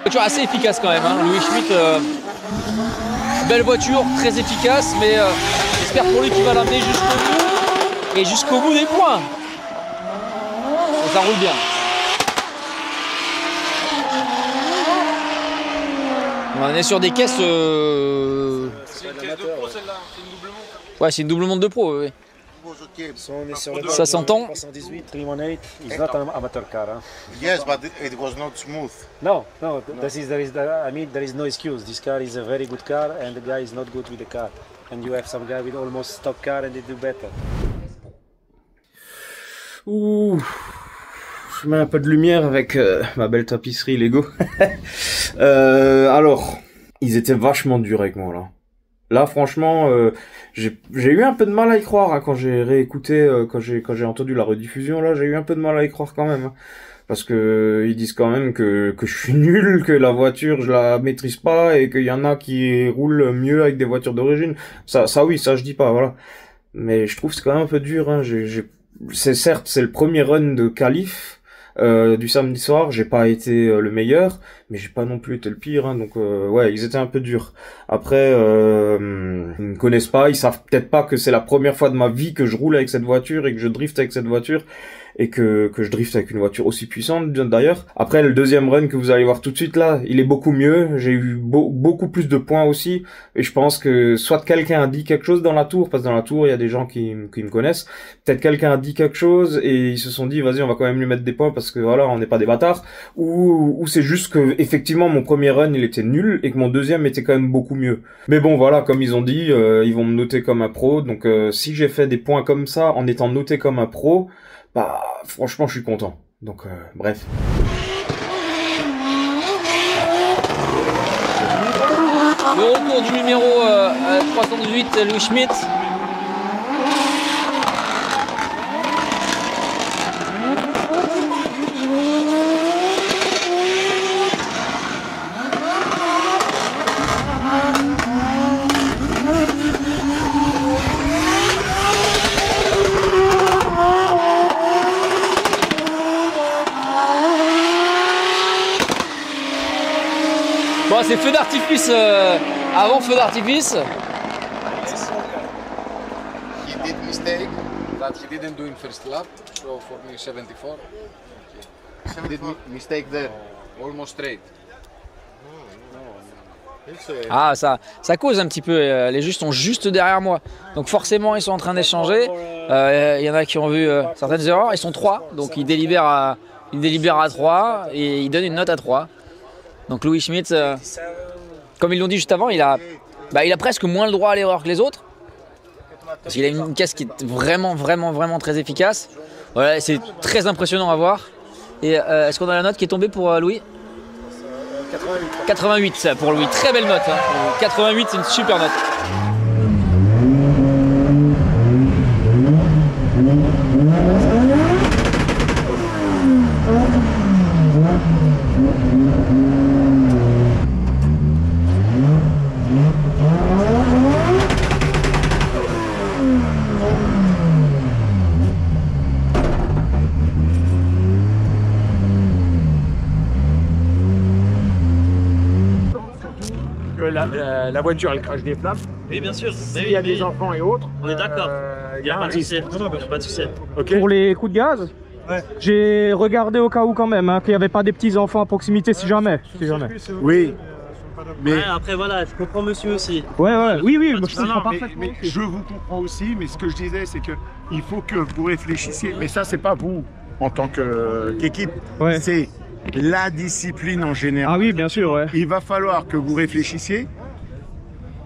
Voiture assez efficace quand même, hein. Louis Schmitt, belle voiture, très efficace, mais j'espère pour lui qu'il va l'amener jusqu'au bout et jusqu'au bout des points. Et ça roule bien. On est sur des caisses. C'est une caisse de pro celle-là, c'est une double montre. Ouais, c'est une double montre de pro, oui. Ça s'entend. 318, 318 is not an amateur car. Huh? Yes, but it was not smooth. No, I mean, there is no excuse. This car is a very good car, and the guy is not good with the car. And you have some guy with almost stock car, and they do better. Ouh, je mets un peu de lumière avec ma belle tapisserie Lego. Alors, ils étaient vachement durs avec moi là. Là, franchement, j'ai eu un peu de mal à y croire hein, quand j'ai réécouté, quand j'ai entendu la rediffusion. Là, j'ai eu un peu de mal à y croire quand même, hein, parce que ils disent quand même que je suis nul, que la voiture je la maîtrise pas et qu'il y en a qui roulent mieux avec des voitures d'origine. Ça oui, ça je dis pas, voilà. Mais je trouve que c'est quand même un peu dur. Hein. C'est le premier run de qualif. Du samedi soir, j'ai pas été le meilleur, mais j'ai pas non plus été le pire, hein, donc ouais, ils étaient un peu durs. Après, ils me connaissent pas, ils savent peut-être pas que c'est la première fois de ma vie que je roule avec cette voiture et que je drift avec cette voiture et que je drift avec une voiture aussi puissante d'ailleurs. Après, le deuxième run que vous allez voir tout de suite là, il est beaucoup mieux, j'ai eu beaucoup plus de points aussi, et je pense que soit quelqu'un a dit quelque chose dans la tour, parce que dans la tour il y a des gens qui me connaissent, peut-être quelqu'un a dit quelque chose et ils se sont dit vas-y on va quand même lui mettre des points parce que voilà on n'est pas des bâtards, ou c'est juste que effectivement mon premier run il était nul et que mon deuxième était quand même beaucoup mieux. Mais bon voilà, comme ils ont dit, ils vont me noter comme un pro, donc si j'ai fait des points comme ça en étant noté comme un pro, bah franchement je suis content. Donc bref. Le retour du numéro 318, Louis Schmitt. Bon, c'est feu d'artifice avant feu d'artifice. He did mistake. That he didn't do in first lap, so for me 74. He did mistake there. Almost straight. Ah, ça cause un petit peu. Les juges sont juste derrière moi. Donc forcément, ils sont en train d'échanger. Il y en a qui ont vu certaines erreurs. Ils sont 3, donc ils délibèrent à 3 et ils donnent une note à 3. Donc Louis Schmitt, comme ils l'ont dit juste avant, il a presque moins le droit à l'erreur que les autres. Parce qu'il a une caisse qui est vraiment très efficace. Voilà, c'est très impressionnant à voir. Et est-ce qu'on a la note qui est tombée pour Louis ? 88 pour Louis, très belle note. Hein. 88, c'est une super note. La voiture elle crache des flammes. Oui, bien sûr. S'il y a des enfants et autres. On est d'accord. Il n'y a pas de souci. Non, pas de souci. Okay. Pour les coups de gaz, ouais. J'ai regardé au cas où quand même, hein, qu'il n'y avait pas des petits enfants à proximité si jamais. Oui. Mais ouais, après voilà, je comprends monsieur aussi. Oui, moi je comprends parfaitement. Mais je vous comprends aussi, mais ce que je disais c'est que il faut que vous réfléchissiez. Mais ça c'est pas vous en tant qu'équipe, ouais. C'est la discipline en général. Ah oui, bien sûr, ouais. Il va falloir que vous réfléchissiez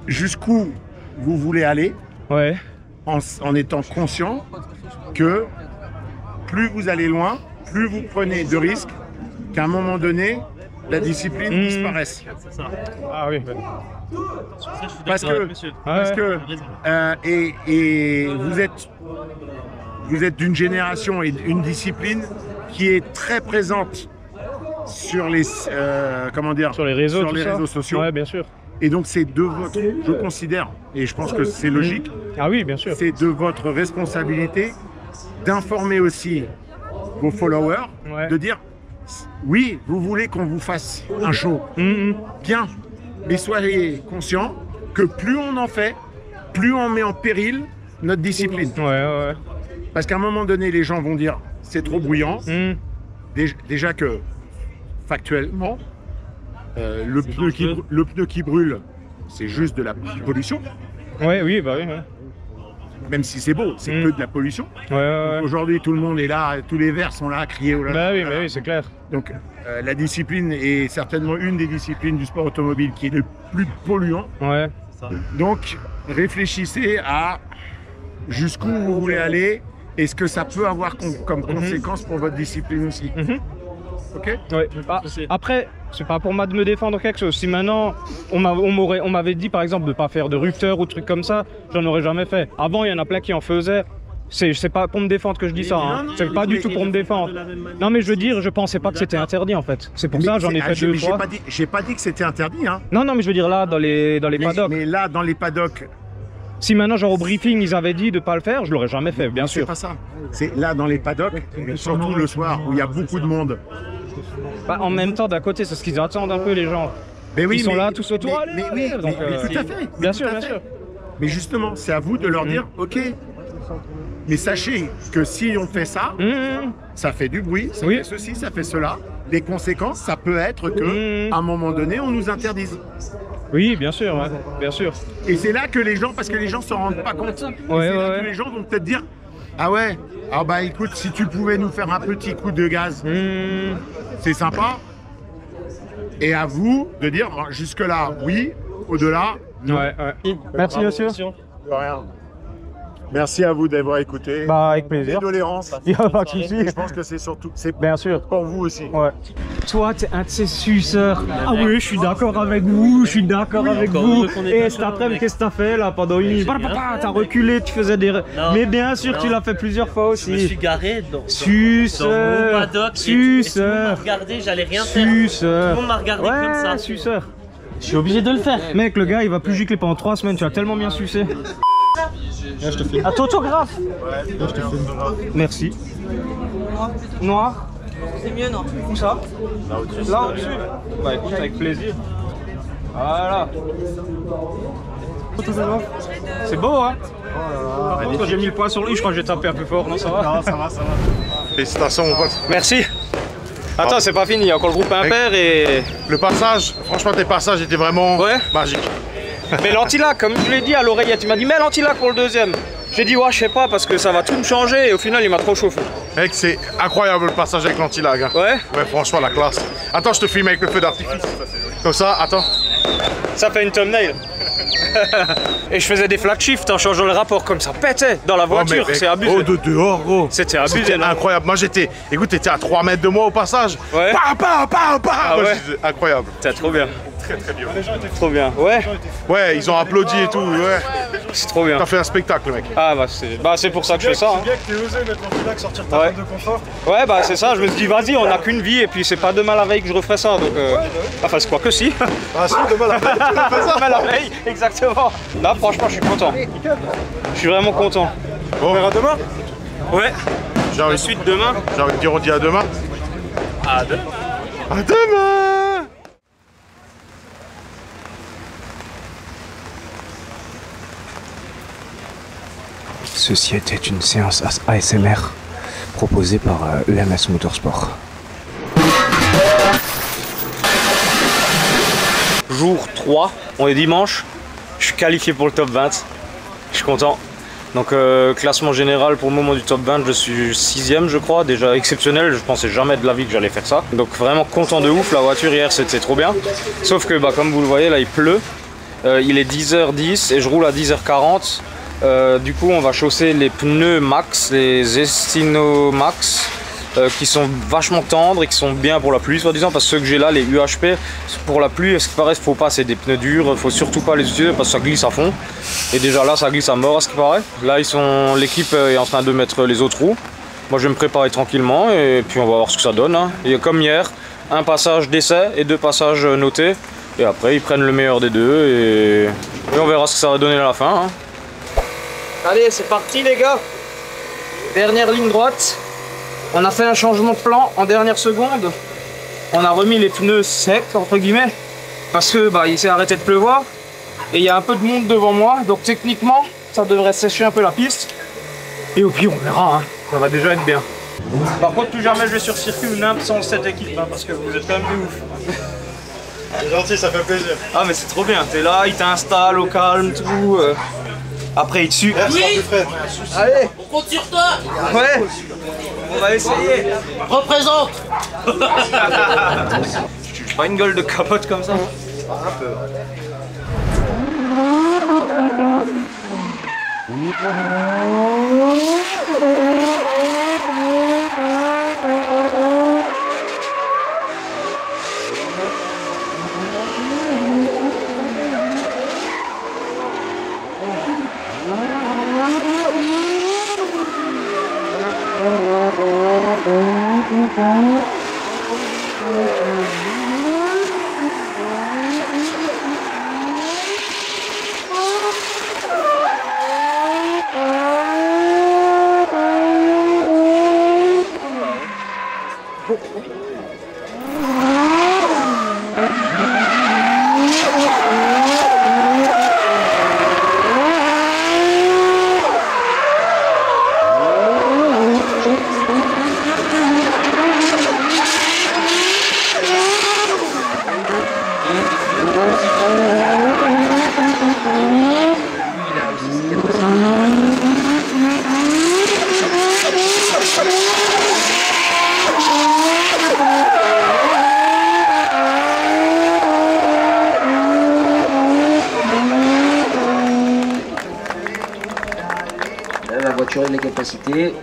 jusqu'où vous voulez aller, ouais. en étant conscient que plus vous allez loin, plus vous prenez de risques, qu'à un moment donné, la discipline disparaisse. C'est ça. Ah oui. Parce que vous êtes d'une génération et d'une discipline qui est très présente sur les réseaux sociaux. Ouais, bien sûr. Et donc c'est de votre, je considère, et je pense que c'est logique. Ah oui, bien sûr. C'est de votre responsabilité d'informer aussi vos followers, ouais. De dire oui, vous voulez qu'on vous fasse un show, bien, mais soyez conscients que plus on en fait, plus on met en péril notre discipline. Ouais. Parce qu'à un moment donné, les gens vont dire c'est trop bruyant. Déjà que factuellement, le pneu qui brûle, c'est juste de la pollution. Ouais, oui, bah oui. Ouais. Même si c'est beau, c'est que de la pollution. Ouais. Aujourd'hui, tout le monde est là, tous les verts sont là à crier. Oh là là. Bah oui, c'est clair. Donc, la discipline est certainement une des disciplines du sport automobile qui est le plus polluant. Ouais. Donc, réfléchissez à jusqu'où vous voulez aller et ce que ça peut avoir comme conséquence pour votre discipline aussi. Ok. Ouais. Après, c'est pas pour moi de me défendre quelque chose. Si maintenant on m'avait dit par exemple de pas faire de rupteur ou trucs comme ça, j'en aurais jamais fait. Avant, il y en a plein qui en faisaient. C'est pas pour me défendre que je dis ça. Hein. C'est pas du tout pour me défendre. Non, mais je veux dire, je pensais pas que c'était interdit en fait. C'est pour ça j'en ai fait 2 fois. J'ai pas dit que c'était interdit. Hein. Non, mais je veux dire là, dans les paddocks. Mais là, dans les paddocks. Si maintenant, genre au briefing, ils avaient dit de pas le faire, je l'aurais jamais fait, bien sûr. C'est pas ça. C'est là dans les paddocks, surtout le soir où il y a beaucoup de monde. Bah, en même temps, d'un côté, c'est ce qu'ils attendent un peu les gens. Mais oui, ils sont là tous autour. Mais tout à fait. Bien sûr. Mais justement, c'est à vous de leur dire, ok. Mais sachez que si on fait ça, ça fait du bruit, ça fait ceci, ça fait cela. Les conséquences, ça peut être que, à un moment donné, on nous interdise. Oui, bien sûr, bien sûr. Et c'est là que les gens, parce que les gens s'en rendent pas compte, c'est là que les gens vont peut-être dire, ah ouais, ah bah écoute, si tu pouvais nous faire un petit coup de gaz, c'est sympa. Et à vous de dire, jusque-là, oui, au-delà, non. Merci, monsieur. De rien. Merci à vous d'avoir écouté. Bah, avec plaisir. Tolérance. Il n'y a pas de souci. Je pense que c'est surtout, bien sûr, pour vous aussi. Ouais. Toi, t'es un de ces suceurs. Ah oui, je suis d'accord avec vous, je suis d'accord avec vous. Et cet après-midi, qu'est-ce que t'as fait là pendant une minute? T'as reculé, tu faisais des... Mais bien sûr, tu l'as fait plusieurs fois aussi. Je me suis garé dans suceur. Mon paddock. Suceur. Regardez, j'allais rien faire. Suceur. Tout le monde m'a regardé comme ça. Suceur. Je suis obligé de le faire. Mec, le gars, il va plus gicler pendant 3 semaines, tu as tellement bien sucé. Là, je te fais. À ton autographe. Ouais, là, je te fais. Merci. Noir. C'est mieux, non? Où ça? Là au-dessus. Là au-dessus. Bah écoute, avec plaisir. Voilà. C'est beau, hein? Par contre, quand j'ai mis le poing sur lui, je crois que j'ai tapé un peu fort. Non, ça va? Non, ça va. Félicitations, mon pote. Merci. Attends, c'est pas fini, il y a encore le groupe impair et... Le passage, franchement, tes passages étaient vraiment magiques. Mais l'antilac, comme je l'ai dit à l'oreillette, il m'a dit, mais l'antilac pour le deuxième. J'ai dit, ouais, je sais pas, parce que ça va tout me changer, et au final, il m'a trop chauffé. Mec, c'est incroyable le passage avec l'antilag. Hein. Ouais? Ouais, franchement, la classe. Attends, je te filme avec le feu d'artifice. Comme ça, attends. Ça fait une thumbnail. Et je faisais des flat shifts en changeant le rapport, comme ça pétait dans la voiture, c'est abusé. Oh, de dehors, gros. C'était abusé. C'était incroyable. Moi, j'étais. Écoute, t'étais à 3 mètres de moi au passage. Ouais. Ah, ouais. Incroyable. C'était trop bien. Très bien. Trop bien. Ouais. Ouais, ils ont applaudi et tout. Ouais. C'est trop bien. T'as fait un spectacle, mec. Ah, bah, c'est pour ça que je fais ça. C'est bien que t'aies osé mettre l'antilac, sortir ta zone de confort. Ouais, bah, c'est ça. Je me suis dit, vas-y, on a qu'une vie, et puis c'est pas demain la veille que je referai ça. Donc, enfin, c'est quoi que si. Ah, si, demain la veille, tu refais ça. Demain la veille, exactement. Là, franchement, je suis content. Je suis vraiment content. Bon, on verra demain. Ouais. Suite demain. J'ai envie de dire, on dit à demain. À demain. À demain. Ceci était une séance ASMR proposée par l'MS Motorsport. Jour 3, on est dimanche. Je suis qualifié pour le top 20. Je suis content. Donc classement général pour le moment du top 20, je suis 6ème je crois, déjà exceptionnel, je pensais jamais de la vie que j'allais faire ça. Donc vraiment content de ouf, la voiture hier c'était trop bien. Sauf que bah, comme vous le voyez là il pleut, il est 10h10 et je roule à 10h40. Du coup on va chausser les pneus max, les Estino Max, qui sont vachement tendres et qui sont bien pour la pluie soi-disant, parce que ceux que j'ai là, les UHP, pour la pluie, ce qui paraît, faut pas, c'est des pneus durs, faut surtout pas les utiliser parce que ça glisse à fond. Et déjà là ça glisse à mort à ce qui paraît. Là l'équipe est en train de mettre les autres roues. Moi je vais me préparer tranquillement et puis on va voir ce que ça donne. Hein. Et comme hier, un passage d'essai et 2 passages notés. Et après ils prennent le meilleur des deux et on verra ce que ça va donner à la fin. Hein. Allez, c'est parti les gars. Dernière ligne droite. On a fait un changement de plan en dernière seconde. On a remis les pneus secs entre guillemets parce que bah, il s'est arrêté de pleuvoir et il y a un peu de monde devant moi, donc techniquement ça devrait sécher un peu la piste. Et au pire on verra, hein. Ça va déjà être bien. Par contre plus jamais je vais sur circuit ou nimp sans cette équipe hein, parce que vous êtes quand même des ouf. C'est gentil, ça fait plaisir. Ah mais c'est trop bien, t'es là, il t'installe au calme, tout. Après il te suit. Merci, Fred. Allez, On compte sur toi. ouais, on va essayer. Représente. Pas une gueule de capote comme ça. Un peu. La voiture a les capacités.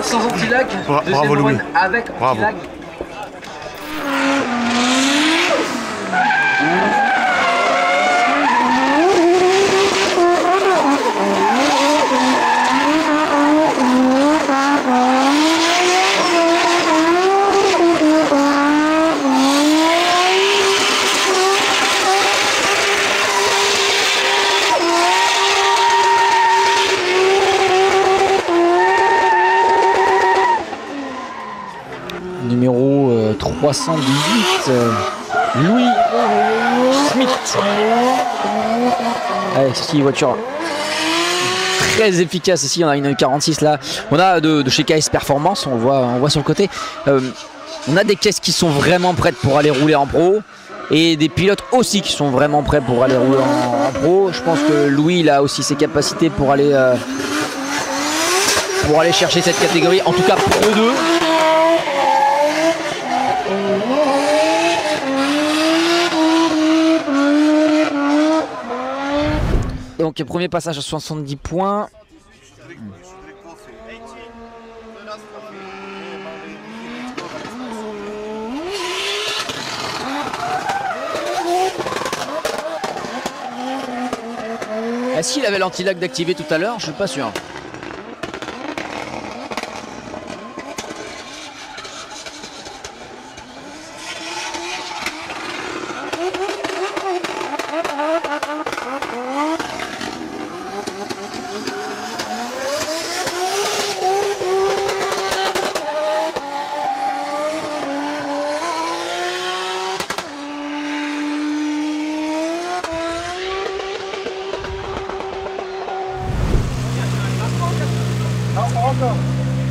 Sans anti-lag, Bravo Louis. Avec Bravo. anti-lag. Numéro 318, Louis Schmitt. Avec ici voiture très efficace ici, on a une 46 là. On a de chez KS Performance, on voit sur le côté. On a des caisses qui sont vraiment prêtes pour aller rouler en pro. Et des pilotes aussi qui sont vraiment prêts pour aller rouler en pro. Je pense que Louis il a aussi ses capacités pour aller chercher cette catégorie, en tout cas pour eux deux. Donc premier passage à 70 points. Est-ce qu'il avait l'anti-lag d'activer tout à l'heure? Je suis pas sûr.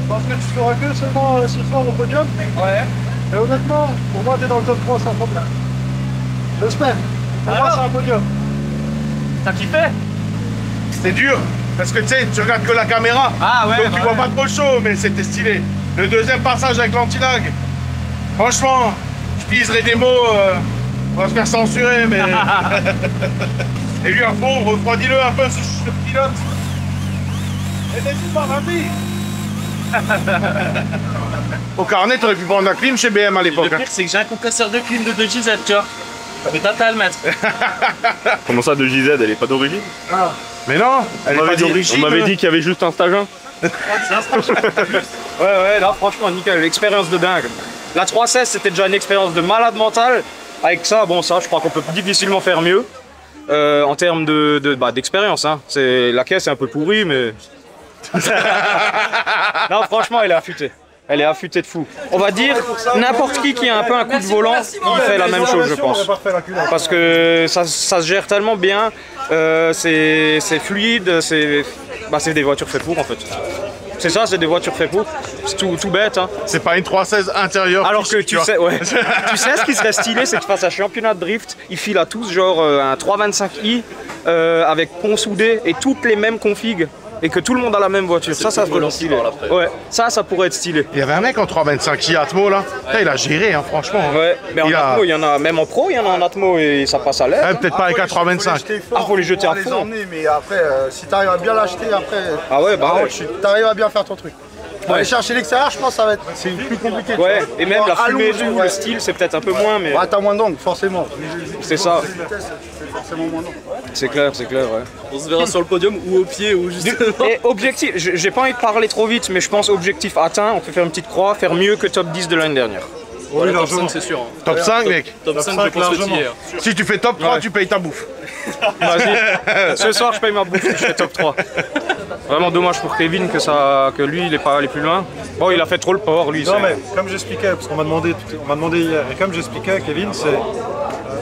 Parce que tu feras que seulement ce soir au podium. Ouais. Et honnêtement, pour moi, t'es dans le top 3 sans problème. J'espère. Pour moi, c'est un podium. T'as kiffé? C'était dur, parce que tu sais, tu regardes que la caméra. Ah ouais. Donc tu vois pas trop le show, mais c'était stylé. Le deuxième passage avec l'anti-lag, franchement, j'utiliserai des mots, on va se faire censurer, mais. Et lui, un bon, refroidis-le un peu, ce pilote. Et n'hésite pas, vas-y. Au carnet, t'aurais pu prendre la clim chez BM à l'époque. Le pire, c'est que j'ai un compresseur de clim de 2 GZ, tu vois. Mais t'as à le mettre. Comment ça, de JZ, elle est pas d'origine? Ah. Mais non, elle est pas d'origine. On m'avait dit qu'il y avait juste un stage 1. Ouais, là franchement nickel, l'expérience de dingue. La 316 c'était déjà une expérience de malade mental. Avec ça, bon ça je crois qu'on peut difficilement faire mieux. En termes d'expérience, hein. La caisse est un peu pourrie mais... Non franchement elle est affûtée. Elle est affûtée de fou. On va dire, n'importe qui a un peu un coup de volant, il fait la même chose je pense. Parce que ça se gère tellement bien, c'est fluide, c'est des voitures faites pour en fait. C'est ça, c'est des voitures faites pour. C'est tout bête. Hein. C'est pas une 316 intérieure. Alors que tu sais, ouais. Tu sais ce qui serait stylé, c'est que tu fasses un championnat de drift, ils filent à tous genre un 325i avec pont soudé et toutes les mêmes configs. Et que tout le monde a la même voiture. Ça pourrait être stylé. Ouais, ça pourrait être stylé. Il y avait un mec en 325i Atmo là. Il a géré, hein, franchement. Ouais, mais en Atmo, il y en a, même en pro, il y en a en Atmo et ça passe à l'air. Peut-être pas avec un 325. Ah, faut les jeter à fond. Mais après, si t'arrives à bien l'acheter, après. Ah ouais, bah ouais. T'arrives à bien faire ton truc. Pour aller chercher l'extérieur, je pense que ça va être plus compliqué. Ouais, et même la fumée et tout, le style, c'est peut-être un peu moins, mais. Ouais, t'as moins d'angle, forcément. C'est ça. Forcément moins d'angle. C'est clair, ouais. On se verra sur le podium ou au pied ou juste. Et objectif, j'ai pas envie de parler trop vite, mais je pense objectif atteint, on peut faire une petite croix, faire mieux que top 10 de l'année dernière. Oui, top 5 c'est sûr. Top 5 mec. Top 5 je pense que tu y es. Si tu fais top 3, tu payes ta bouffe. Vas-y, ce soir je paye ma bouffe, je fais top 3. Vraiment dommage pour Kevin que lui il est pas allé plus loin. Bon il a fait trop le port lui. Non mais comme j'expliquais, parce qu'on m'a demandé hier, et comme j'expliquais Kevin, c'est...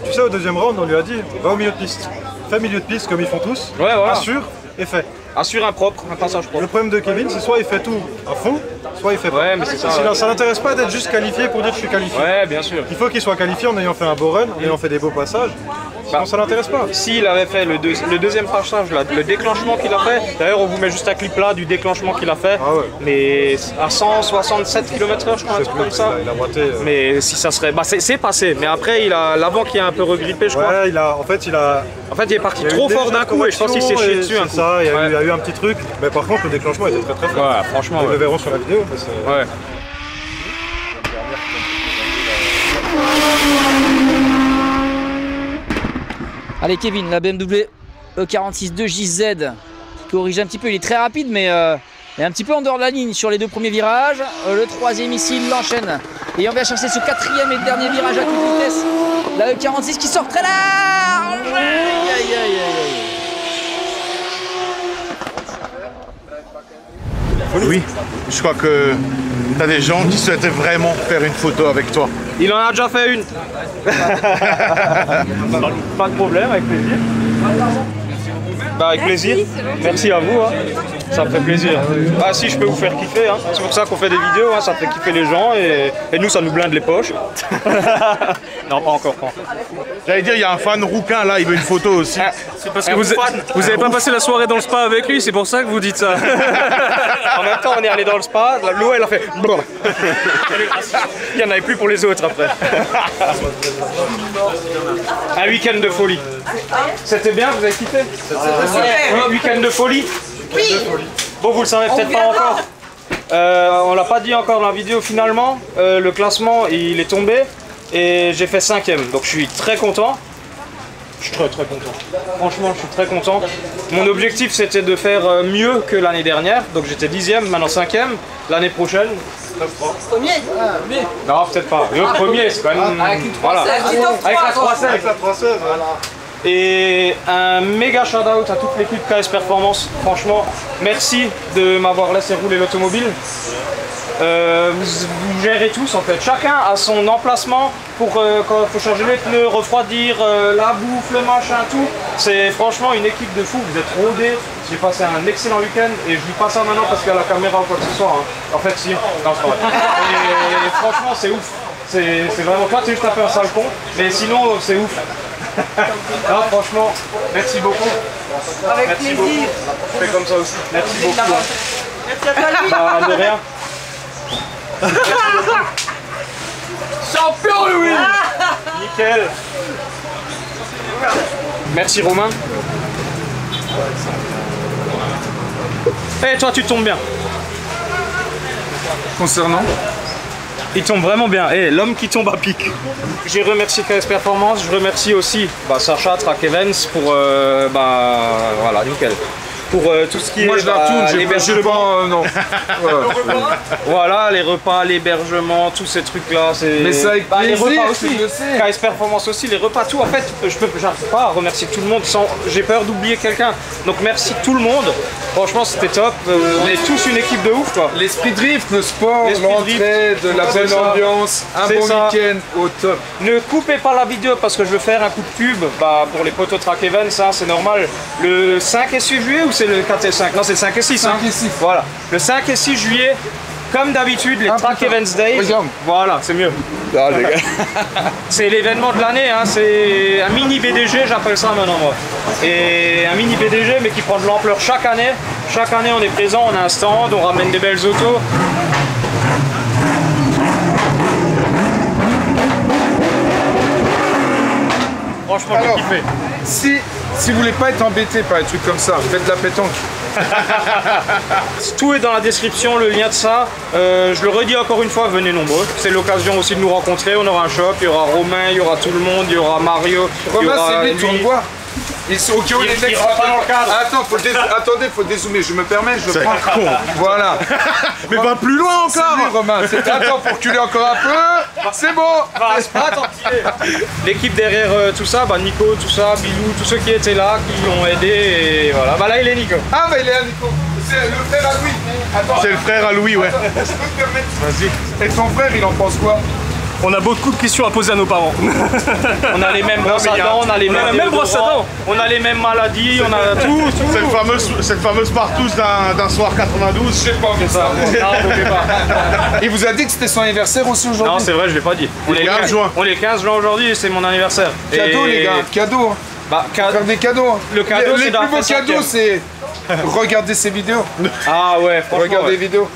tu sais au deuxième round on lui a dit, va au milieu de piste. Fais milieu de piste comme ils font tous, ouais, voilà. Assure et fais. Assure un passage propre. Le problème de Kevin c'est soit il fait tout à fond, soit il fait pas. Ouais mais c'est ça. Ça n'intéresse pas d'être juste qualifié pour dire je suis qualifié. Ouais bien sûr. Il faut qu'il soit qualifié en ayant fait un beau run, en ayant fait des beaux passages. Sinon ça l'intéresse pas. S'il avait fait le deuxième passage, le déclenchement qu'il a fait, d'ailleurs on vous met juste un clip là du déclenchement qu'il a fait, mais à 167 km/h je crois, un truc comme ça. Il a raté. Mais si ça serait... c'est passé, mais après il a l'avant qui a un peu regrippé je crois. Ouais, en fait il est parti trop fort d'un coup et je pense qu'il s'est chié dessus un coup. Ça, il y a eu un petit truc, mais par contre le déclenchement était très fort. Ouais, franchement. Ils le verront sur la vidéo. Ouais. Allez Kevin, la BMW E46 de JZ qui corrige un petit peu, il est très rapide mais il est un petit peu en dehors de la ligne sur les deux premiers virages. Le troisième ici, il l'enchaîne et on va chercher ce quatrième et dernier virage à toute vitesse. La E46 qui sort très large. Oui, je crois que tu as des gens qui souhaitaient vraiment faire une photo avec toi. Il en a déjà fait une. Pas de problème, avec plaisir. Bah avec plaisir. Merci à vous. Hein. Ça me fait plaisir. Ah si je peux vous faire kiffer. Hein. C'est pour ça qu'on fait des vidéos. Hein. Ça fait kiffer les gens et nous ça nous blinde les poches. Non pas encore. J'allais dire il y a un fan rouquin là, il veut une photo aussi. C'est parce que vous avez pas passé la soirée dans le spa avec lui, c'est pour ça que vous dites ça. En même temps on est allé dans le spa, l'eau elle a fait. Il n'y en avait plus pour les autres après. Un week-end de folie. C'était bien, vous avez kiffé? Un week-end de folie? Oui. Bon, vous le savez peut-être pas encore. On l'a pas dit encore dans la vidéo finalement. Le classement il est tombé et j'ai fait 5ème. Donc je suis très content. Je suis très content. Franchement, je suis très content. Mon objectif c'était de faire mieux que l'année dernière. Donc j'étais 10ème, maintenant 5ème. L'année prochaine. Premier. Non, peut-être pas. Le premier, c'est quand même. Avec une 316. Voilà. Avec la 316. Avec la 316, voilà. Et un méga shout-out à toute l'équipe KS Performance. Franchement, merci de m'avoir laissé rouler l'automobile. Vous gérez tous en fait. Chacun a son emplacement pour quand il faut changer les pneus, refroidir, la bouffe, le machin, tout. C'est franchement une équipe de fous. Vous êtes rodés. J'ai passé un excellent week-end et je dis pas ça maintenant parce qu'il y a la caméra ou quoi que ce soit. Hein. En fait, si. Non, c'est pas vrai. Et franchement, c'est ouf. C'est vraiment toi, tu es juste un peu un sale con. Mais sinon, c'est ouf. Non, franchement, merci beaucoup. Avec merci plaisir. Beaucoup. Je fais comme ça aussi. Merci beaucoup. Hein. Merci à toi, Louis. Bah, de rien. Champion, Louis. Nickel. Merci Romain. Eh, toi tu tombes bien. Concernant Il tombe vraiment bien. Et l'homme qui tombe à pic. J'ai remercié KS Performance. Je remercie aussi Sacha, Track Events pour voilà, nickel. Pour tout ce qui Moi, est je la retourne, l'hébergement. non. Voilà, les repas, l'hébergement, tous ces trucs-là. Mais ça avec les plaisir, repas aussi. je le sais. KS Performance aussi, les repas, tout. En fait, j'arrive pas à remercier tout le monde sans. J'ai peur d'oublier quelqu'un. Donc merci tout le monde. Franchement, c'était top. On est tous une équipe de ouf, quoi. L'esprit drift, le sport, l'entraide, la bonne ambiance, un bon week-end au top. Ne coupez pas la vidéo parce que je veux faire un coup de pub pour les poteaux Track Events, hein, c'est normal. Le 5 et 6 juillet ou c'est le 4 et 5? Non, c'est le 5 et 6. 5 et 6. Voilà. Le 5 et 6 juillet, comme d'habitude, les Track Events Days. Regarde. Voilà, c'est mieux. Ah, les gars. C'est l'événement de l'année, hein, c'est un mini BDG, j'appelle ça maintenant moi. Et un mini BDG, mais qui prend de l'ampleur chaque année. Chaque année, on est présent, on a un stand, on ramène des belles autos. Franchement, j'ai kiffé. Si vous voulez pas être embêté par des trucs comme ça, faites de la pétanque. Tout est dans la description, le lien de ça. Je le redis encore une fois, venez nombreux. C'est l'occasion aussi de nous rencontrer. On aura un shop, il y aura Romain, il y aura tout le monde, il y aura Mario. Romain, c'est lui, tourne voir. Ils sont ok, les mecs. Attends, attendez, faut dézoomer. Je me permets, je prends. Con. Voilà. Mais va plus loin encore. Salut, Romain. Attends, faut reculer encore un peu. C'est bon. L'équipe derrière tout ça, Nico, tout ça, Bilou, tous ceux qui étaient là, qui ont aidé. Et voilà. Là, il est Nico. Ah, il est là, Nico. C'est le frère à Louis. C'est le frère à Louis, ouais. Attends, je peux te permettre. Vas-y. Et ton frère, il en pense quoi? On a beaucoup de questions à poser à nos parents. On a les mêmes brosses à dents, on a les mêmes brosses à dents. On a les mêmes maladies, on a tout. Cette fameuse partouze d'un soir 92. Je sais pas, mais ça. Il vous a dit que c'était son anniversaire aussi aujourd'hui? Non, c'est vrai, je l'ai pas dit. On est le 15 juin. On est le 15 juin aujourd'hui, c'est mon anniversaire. Cadeau, les gars, cadeau. Faire des cadeaux. Le cadeau, les plus beaux cadeaux, c'est regarder ces vidéos. Ah ouais, franchement. Regardez les vidéos.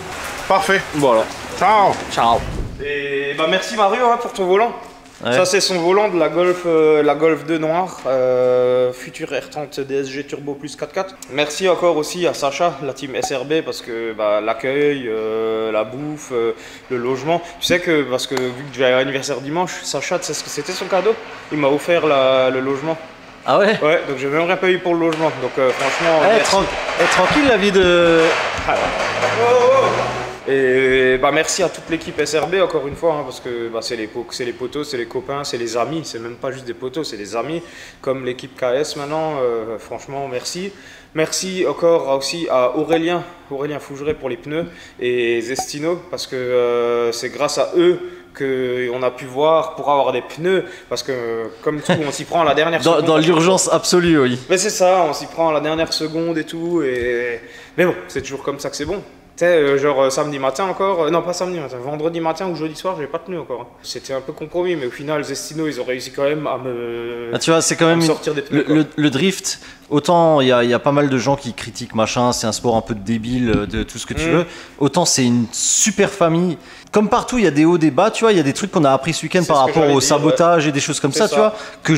Parfait. Voilà. Ciao. Ciao. Et merci Mario pour ton volant. Ouais. Ça c'est son volant de la Golf 2 noire, future R30 DSG Turbo plus 4x4. Merci encore aussi à Sacha, la team SRB, parce que l'accueil, la bouffe, le logement. Tu sais que, parce que vu que j'ai l'anniversaire dimanche, Sacha, tu sais ce que c'était son cadeau? Il m'a offert le logement. Ah ouais? Ouais, donc j'ai même rien payé pour le logement. Donc franchement. Tranquille la vie de. Et merci à toute l'équipe SRB encore une fois, hein, parce que c'est les potos, c'est les copains, c'est les amis, c'est même pas juste des potos, c'est des amis, comme l'équipe KS maintenant, franchement merci. Merci encore aussi à Aurélien Fougeret pour les pneus et Zestino, parce que c'est grâce à eux qu'on a pu voir pour avoir des pneus, parce que comme tout, on s'y prend à la dernière seconde. Dans l'urgence absolue, oui. Mais c'est ça, on s'y prend à la dernière seconde et tout, mais bon, c'est toujours comme ça que c'est bon. Genre samedi matin encore, non pas samedi matin, vendredi matin ou jeudi soir, j'avais pas tenu encore. C'était un peu compromis, mais au final, Zestino, ils ont réussi quand même à me, tu vois, c'est quand même sortir des pneus. Le drift, autant il y a pas mal de gens qui critiquent machin, c'est un sport un peu débile, de tout ce que tu veux, autant c'est une super famille. Comme partout, il y a des hauts, des bas, tu vois, il y a des trucs qu'on a appris ce week-end par rapport au sabotage et des choses comme ça, tu vois, que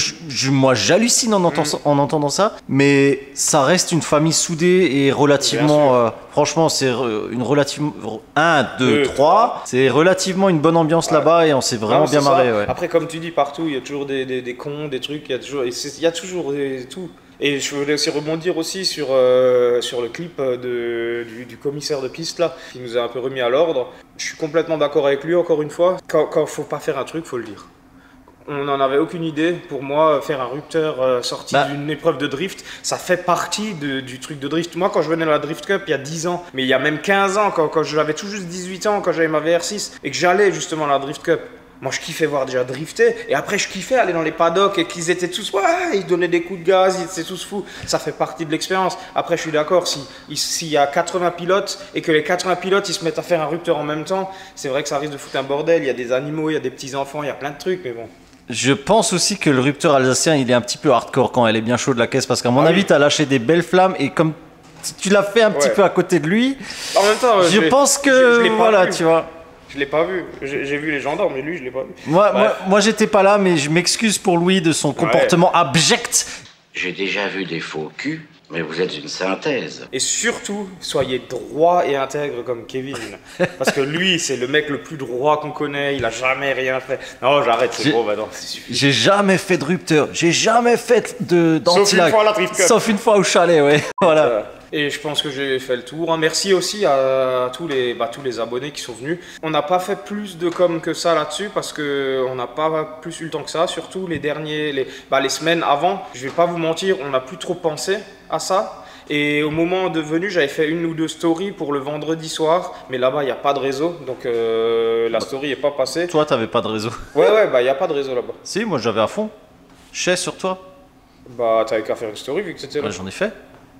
moi j'hallucine en entendant ça, mais ça reste une famille soudée et relativement, franchement, c'est une relativement, 1, 2, 3, c'est relativement une bonne ambiance là-bas et on s'est vraiment bien marré. Ouais. Après, comme tu dis, partout, il y a toujours des cons, des trucs, il y a toujours tout. Et je voulais aussi rebondir aussi sur le clip du commissaire de piste là, qui nous a un peu remis à l'ordre. Je suis complètement d'accord avec lui, encore une fois. Quand faut pas faire un truc, faut le dire. On n'en avait aucune idée. Pour moi, faire un rupteur sorti d'une épreuve de drift, ça fait partie du truc de drift. Moi, quand je venais à la Drift Cup il y a 10 ans, mais il y a même 15 ans, quand j'avais tout juste 18 ans, quand j'avais ma VR6, et que j'allais justement à la Drift Cup, moi je kiffais voir déjà drifter, et après je kiffais aller dans les paddocks et qu'ils étaient tous, ils donnaient des coups de gaz, ils étaient tous fous. Ça fait partie de l'expérience. Après je suis d'accord, s'il y a 80 pilotes et que les 80 pilotes ils se mettent à faire un rupteur en même temps, c'est vrai que ça risque de foutre un bordel. Il y a des animaux, il y a des petits enfants, il y a plein de trucs, mais bon. Je pense aussi que le rupteur alsacien il est un petit peu hardcore quand elle est bien chaude la caisse, parce qu'à mon avis t'as lâché des belles flammes, et comme tu l'as fait un petit peu à côté de lui, en même temps, je pense que voilà, tu vois. Je l'ai pas vu, j'ai vu les gendarmes, mais lui je l'ai pas vu. Moi j'étais pas là, mais je m'excuse pour Louis de son comportement abject. J'ai déjà vu des faux culs, Mais vous êtes une synthèse. Et surtout, soyez droit et intègre comme Kevin. Parce que lui, c'est le mec le plus droit qu'on connaît, il a jamais rien fait. Non, j'arrête, c'est bon, bah non, c'est suffisant. J'ai jamais fait de rupteur, j'ai jamais fait d'anti-lag. Sauf une fois à la Drift Cup. Sauf une fois au chalet, ouais. Voilà. Et je pense que j'ai fait le tour. Merci aussi à tous les abonnés qui sont venus. On n'a pas fait plus de com que ça là-dessus parce qu'on n'a pas plus eu le temps que ça. Surtout les semaines avant. Je vais pas vous mentir, on n'a plus trop pensé à ça. Et au moment de venue, j'avais fait 1 ou 2 stories pour le vendredi soir. Mais là-bas, il n'y a pas de réseau. Donc la story n'est pas passée. Toi, t'avais pas de réseau. Ouais, bah il n'y a pas de réseau là-bas. Si, moi j'avais à fond. Je sais sur toi. Bah t'avais qu'à faire une story vu que c'était là. J'en ai fait.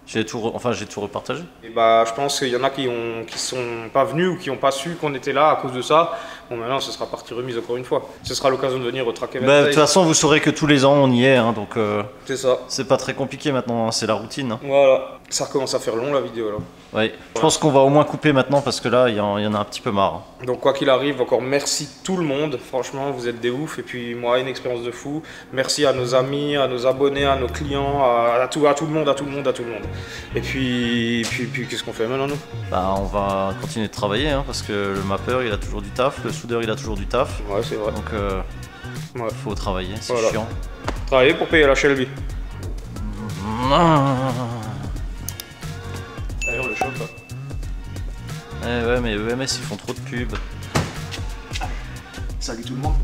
J'ai tout repartagé. Et bah, je pense qu'il y en a qui sont pas venus ou qui n'ont pas su qu'on était là à cause de ça. Bon, maintenant, ce sera partie remise encore une fois. Ce sera l'occasion de venir au Track Event. De toute façon, vous saurez que tous les ans, on y est. Hein, donc, c'est ça. C'est pas très compliqué maintenant, hein, c'est la routine. Hein. Voilà. Ça recommence à faire long la vidéo là. Oui. Je pense qu'on va au moins couper maintenant parce que là, il y en a un petit peu marre. Hein. Donc, quoi qu'il arrive, encore merci tout le monde. Franchement, vous êtes des oufs. Et puis, moi, une expérience de fou. Merci à nos amis, à nos abonnés, à nos clients, à tout le monde. Et puis qu'est-ce qu'on fait maintenant, nous? Bah, on va continuer de travailler hein, parce que le mappeur, il a toujours du taf. Le soudeur, il a toujours du taf. Ouais, c'est vrai. Donc, faut travailler, c'est chiant. Travailler pour payer la Shelby. D'ailleurs, le choc, là. Ouais, mais EMS, ils font trop de pubs. Salut tout le monde.